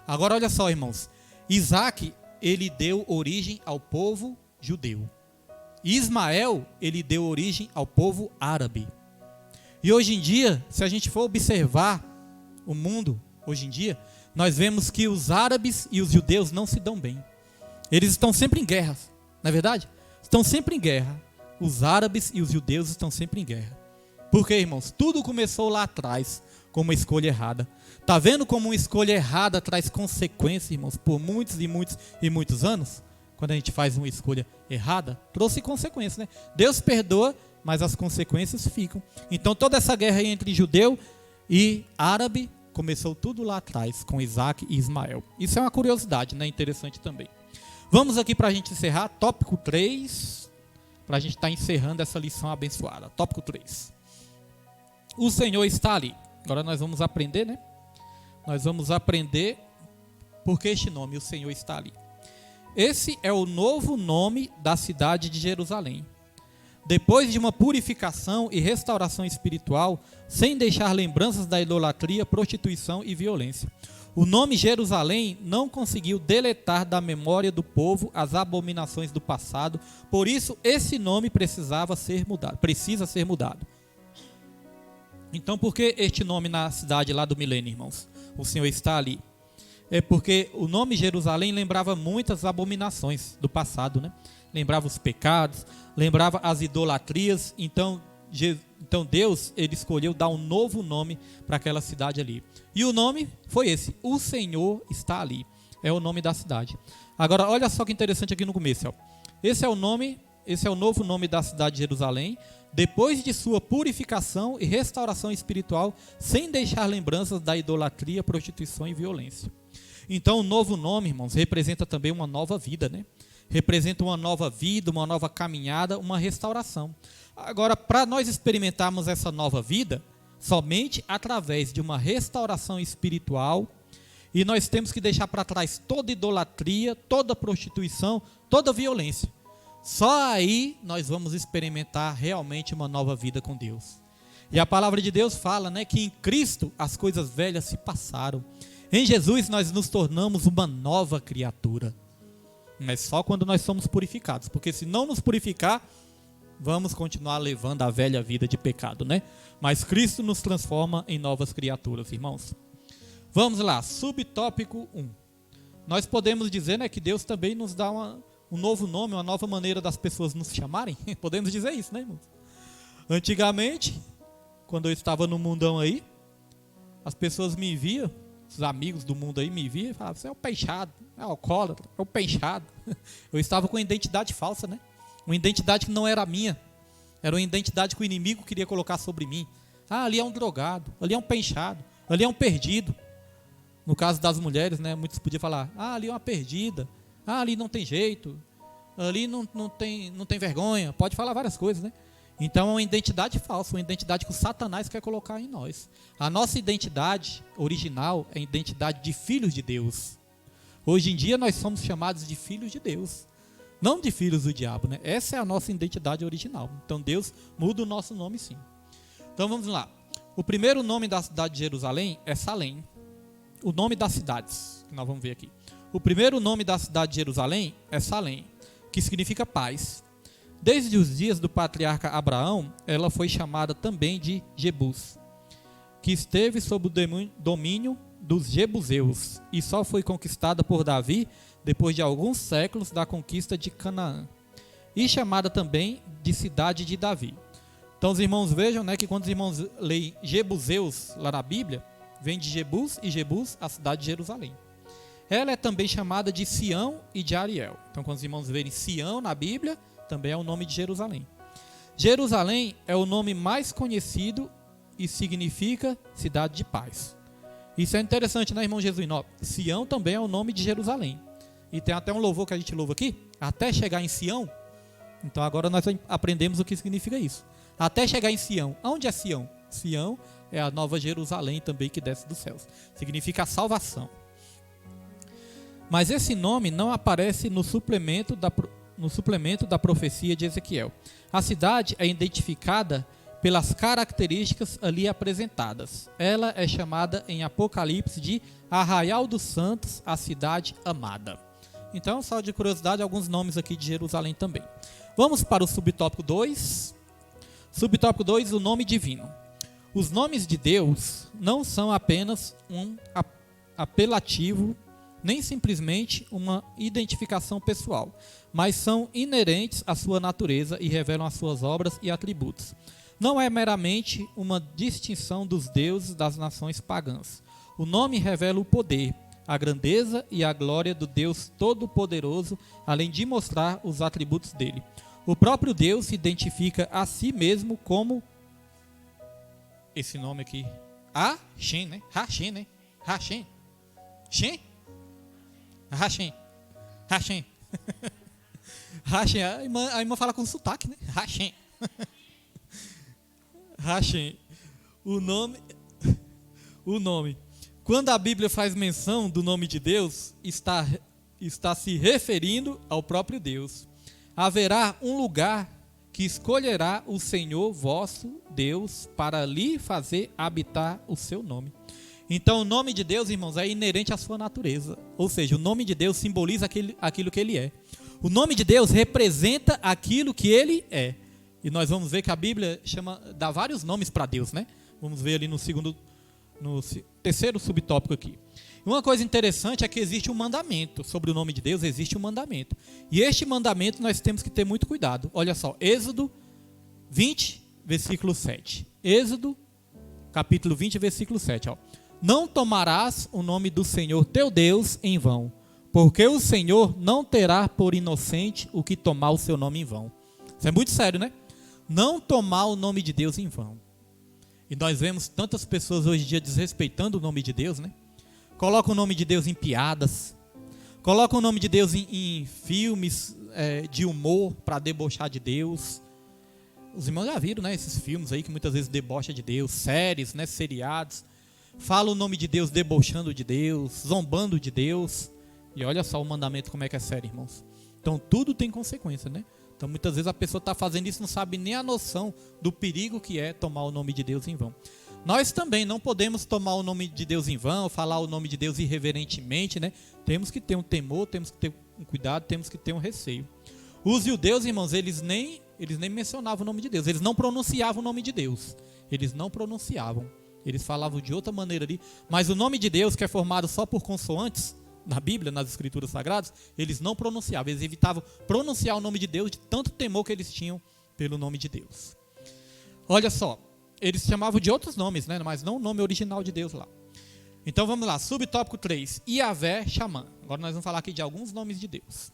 Agora olha só, irmãos, Isaac, ele deu origem ao povo judeu. Ismael, ele deu origem ao povo árabe. E hoje em dia, se a gente for observar o mundo, hoje em dia, nós vemos que os árabes e os judeus não se dão bem. Eles estão sempre em guerra, não é verdade? Estão sempre em guerra. Os árabes e os judeus estão sempre em guerra. Por quê, irmãos? Tudo começou lá atrás com uma escolha errada. Está vendo como uma escolha errada traz consequências, irmãos, por muitos e muitos e muitos anos? Quando a gente faz uma escolha errada, trouxe consequências, né? Deus perdoa, mas as consequências ficam. Então toda essa guerra aí entre judeu e árabe começou tudo lá atrás, com Isaac e Ismael. Isso é uma curiosidade, né? Interessante também. Vamos aqui para a gente encerrar, tópico 3, para a gente estar encerrando essa lição abençoada. Tópico 3. O Senhor está ali. Agora nós vamos aprender, né? Nós vamos aprender porque este nome, o Senhor está ali. Esse é o novo nome da cidade de Jerusalém. Depois de uma purificação e restauração espiritual, sem deixar lembranças da idolatria, prostituição e violência. O nome Jerusalém não conseguiu deletar da memória do povo as abominações do passado, por isso esse nome precisa ser mudado. Então, por que este nome na cidade lá do milênio, irmãos? O Senhor está ali. É porque o nome Jerusalém lembrava muitas abominações do passado, né? Lembrava os pecados, lembrava as idolatrias. Então Deus, ele escolheu dar um novo nome para aquela cidade ali. E o nome foi esse, o Senhor está ali. É o nome da cidade. Agora, olha só que interessante aqui no começo. Ó. Esse é o novo nome da cidade de Jerusalém, depois de sua purificação e restauração espiritual, sem deixar lembranças da idolatria, prostituição e violência. Então, o novo nome, irmãos, representa também uma nova vida, né? Representa uma nova vida, uma nova caminhada, uma restauração. Agora, para nós experimentarmos essa nova vida, somente através de uma restauração espiritual, e nós temos que deixar para trás toda idolatria, toda prostituição, toda violência. Só aí nós vamos experimentar realmente uma nova vida com Deus. E a palavra de Deus fala, né, que em Cristo as coisas velhas se passaram. Em Jesus nós nos tornamos uma nova criatura. Mas só quando nós somos purificados, porque se não nos purificar, vamos continuar levando a velha vida de pecado, né? Mas Cristo nos transforma em novas criaturas, irmãos. Vamos lá, subtópico 1. Nós podemos dizer, né, que Deus também nos dá um novo nome, uma nova maneira das pessoas nos chamarem. Podemos dizer isso, né, irmãos? Antigamente, quando eu estava no mundão aí, as pessoas me viam, os amigos do mundo aí me viam e falavam, você é o peixado, é o alcoólatra, é o peixado. Eu estava com identidade falsa, né? Uma identidade que não era minha. Era uma identidade que o inimigo queria colocar sobre mim. Ah, ali é um drogado, ali é um peixado, ali é um perdido. No caso das mulheres, né, muitos podiam falar, ah, ali é uma perdida, ah, ali não tem jeito, ali não tem vergonha, pode falar várias coisas, né? Então é uma identidade falsa, uma identidade que o Satanás quer colocar em nós. A nossa identidade original é a identidade de filhos de Deus. Hoje em dia nós somos chamados de filhos de Deus, não de filhos do diabo, né? Essa é a nossa identidade original. Então Deus muda o nosso nome, sim. Então vamos lá. O primeiro nome da cidade de Jerusalém é Salém. O nome das cidades, que nós vamos ver aqui. O primeiro nome da cidade de Jerusalém é Salém, que significa paz. Desde os dias do patriarca Abraão, ela foi chamada também de Jebus, que esteve sob o domínio dos Jebuseus e só foi conquistada por Davi depois de alguns séculos da conquista de Canaã, e chamada também de cidade de Davi. Então os irmãos vejam, né, que quando os irmãos leem Jebuseus lá na Bíblia, vem de Jebus, e Jebus, a cidade de Jerusalém. Ela é também chamada de Sião e de Ariel. Então quando os irmãos verem Sião na Bíblia, também é o nome de Jerusalém. Jerusalém é o nome mais conhecido e significa cidade de paz. Isso é interessante, né, irmão Jesuíno? Sião também é o nome de Jerusalém. E tem até um louvor que a gente louva aqui, até chegar em Sião. Então agora nós aprendemos o que significa isso. Até chegar em Sião. Onde é Sião? Sião é a nova Jerusalém também que desce dos céus. Significa a salvação. Mas esse nome não aparece no suplemento da profecia de Ezequiel. A cidade é identificada pelas características ali apresentadas. Ela é chamada em Apocalipse de Arraial dos Santos, a cidade amada. Então, só de curiosidade, alguns nomes aqui de Jerusalém também. Vamos para o subtópico 2. Subtópico 2, o nome divino. Os nomes de Deus não são apenas um apelativo, nem simplesmente uma identificação pessoal, mas são inerentes à sua natureza e revelam as suas obras e atributos. Não é meramente uma distinção dos deuses das nações pagãs. O nome revela o poder, a grandeza e a glória do Deus Todo-Poderoso, além de mostrar os atributos dele. O próprio Deus se identifica a si mesmo como esse nome aqui, Hashem, né? Hashem, né? Hashem. Shem? Hashem. Hashem. Hashem. A irmã fala com sotaque, né? Hashem. Hashem. O nome. Quando a Bíblia faz menção do nome de Deus, está se referindo ao próprio Deus. Haverá um lugar que escolherá o Senhor vosso Deus para ali fazer habitar o seu nome. Então o nome de Deus, irmãos, é inerente à sua natureza. Ou seja, o nome de Deus simboliza aquilo que ele é. O nome de Deus representa aquilo que ele é. E nós vamos ver que a Bíblia dá vários nomes para Deus, né? Vamos ver ali no terceiro subtópico aqui. Uma coisa interessante é que existe um mandamento. Sobre o nome de Deus existe um mandamento. E este mandamento nós temos que ter muito cuidado. Olha só, Êxodo 20, versículo 7. Êxodo, capítulo 20, versículo 7. Ó. Não tomarás o nome do Senhor teu Deus em vão, porque o Senhor não terá por inocente o que tomar o seu nome em vão. Isso é muito sério, né? Não tomar o nome de Deus em vão. E nós vemos tantas pessoas hoje em dia desrespeitando o nome de Deus, né? Coloca o nome de Deus em piadas. Coloca o nome de Deus em filmes de humor para debochar de Deus. Os irmãos já viram, né? Esses filmes aí que muitas vezes debocham de Deus. Séries, né? Seriados. Fala o nome de Deus debochando de Deus. Zombando de Deus. E olha só o mandamento como é que é sério, irmãos. Então tudo tem consequência, né? Então muitas vezes a pessoa está fazendo isso e não sabe nem a noção do perigo que é tomar o nome de Deus em vão. Nós também não podemos tomar o nome de Deus em vão, falar o nome de Deus irreverentemente, né? Temos que ter um temor, temos que ter um cuidado, temos que ter um receio. Os judeus, irmãos, eles nem mencionavam o nome de Deus, eles não pronunciavam o nome de Deus. Eles não pronunciavam, eles falavam de outra maneira ali. Mas o nome de Deus, que é formado só por consoantes, na Bíblia, nas Escrituras Sagradas, eles não pronunciavam, eles evitavam pronunciar o nome de Deus de tanto temor que eles tinham pelo nome de Deus. Olha só, eles chamavam de outros nomes, né? Mas não o nome original de Deus lá. Então vamos lá, subtópico 3, Iavé Xamã. Agora nós vamos falar aqui de alguns nomes de Deus.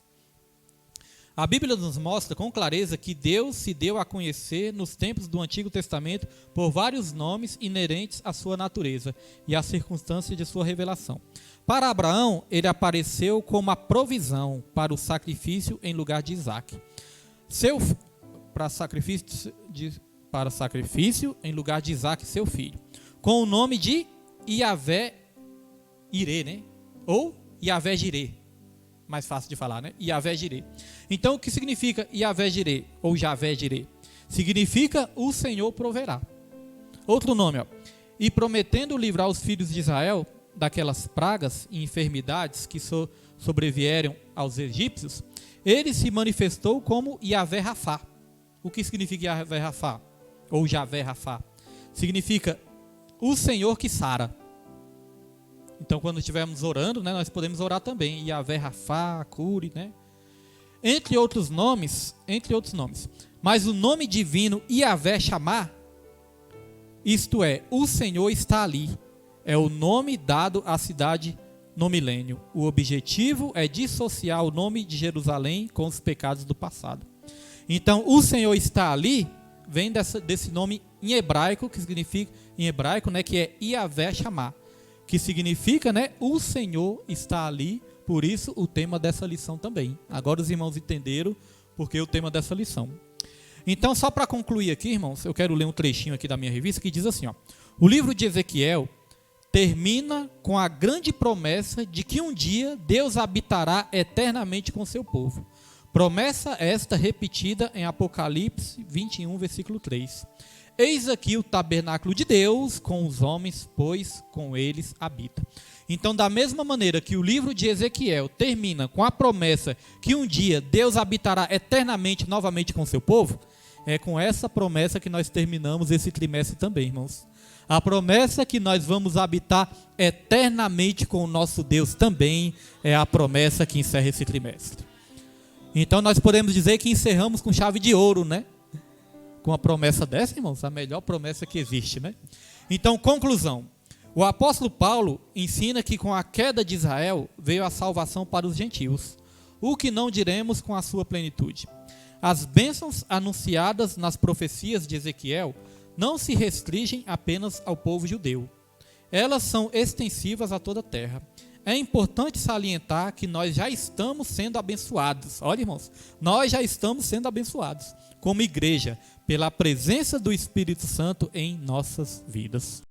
A Bíblia nos mostra com clareza que Deus se deu a conhecer nos tempos do Antigo Testamento por vários nomes inerentes à sua natureza e às circunstâncias de sua revelação. Para Abraão, ele apareceu como a provisão para o sacrifício em lugar de Isaac. Para sacrifício em lugar de Isaac, seu filho. Com o nome de Iavé Irê, né? Ou Iavé Jirê. Mais fácil de falar, né? Iavé Jirê. Então, o que significa Iavé Jirê ou Javé Jirê? Significa o Senhor proverá. Outro nome, ó. E prometendo livrar os filhos de Israel daquelas pragas e enfermidades que sobrevieram aos egípcios, ele se manifestou como Iavé Rafá. O que significa Iavé Rafá? Ou Javé Rafá? Significa o Senhor que sara. Então, quando estivermos orando, né, nós podemos orar também. Yahvé Rafá, Cure, né? Entre outros nomes. Mas o nome divino Yahvé Shammah, isto é, o Senhor está ali, é o nome dado à cidade no milênio. O objetivo é dissociar o nome de Jerusalém com os pecados do passado. Então, o Senhor está ali, vem desse nome em hebraico, que significa, né, que é Yahvé Shammah, que significa, né, o Senhor está ali, por isso o tema dessa lição também. Agora os irmãos entenderam porque o tema dessa lição. Então, só para concluir aqui, irmãos, eu quero ler um trechinho aqui da minha revista que diz assim, ó: o livro de Ezequiel termina com a grande promessa de que um dia Deus habitará eternamente com seu povo. Promessa esta repetida em Apocalipse 21, versículo 3. Eis aqui o tabernáculo de Deus com os homens, pois com eles habita. Então, da mesma maneira que o livro de Ezequiel termina com a promessa que um dia Deus habitará eternamente novamente com seu povo, é com essa promessa que nós terminamos esse trimestre também, irmãos. A promessa que nós vamos habitar eternamente com o nosso Deus também é a promessa que encerra esse trimestre. Então nós podemos dizer que encerramos com chave de ouro, né? Com a promessa dessa, irmãos, a melhor promessa que existe, né? Então, conclusão. O apóstolo Paulo ensina que com a queda de Israel veio a salvação para os gentios. O que não diremos com a sua plenitude? As bênçãos anunciadas nas profecias de Ezequiel não se restringem apenas ao povo judeu. Elas são extensivas a toda a terra. É importante salientar que nós já estamos sendo abençoados. Olha, irmãos, nós já estamos sendo abençoados como igreja pela presença do Espírito Santo em nossas vidas.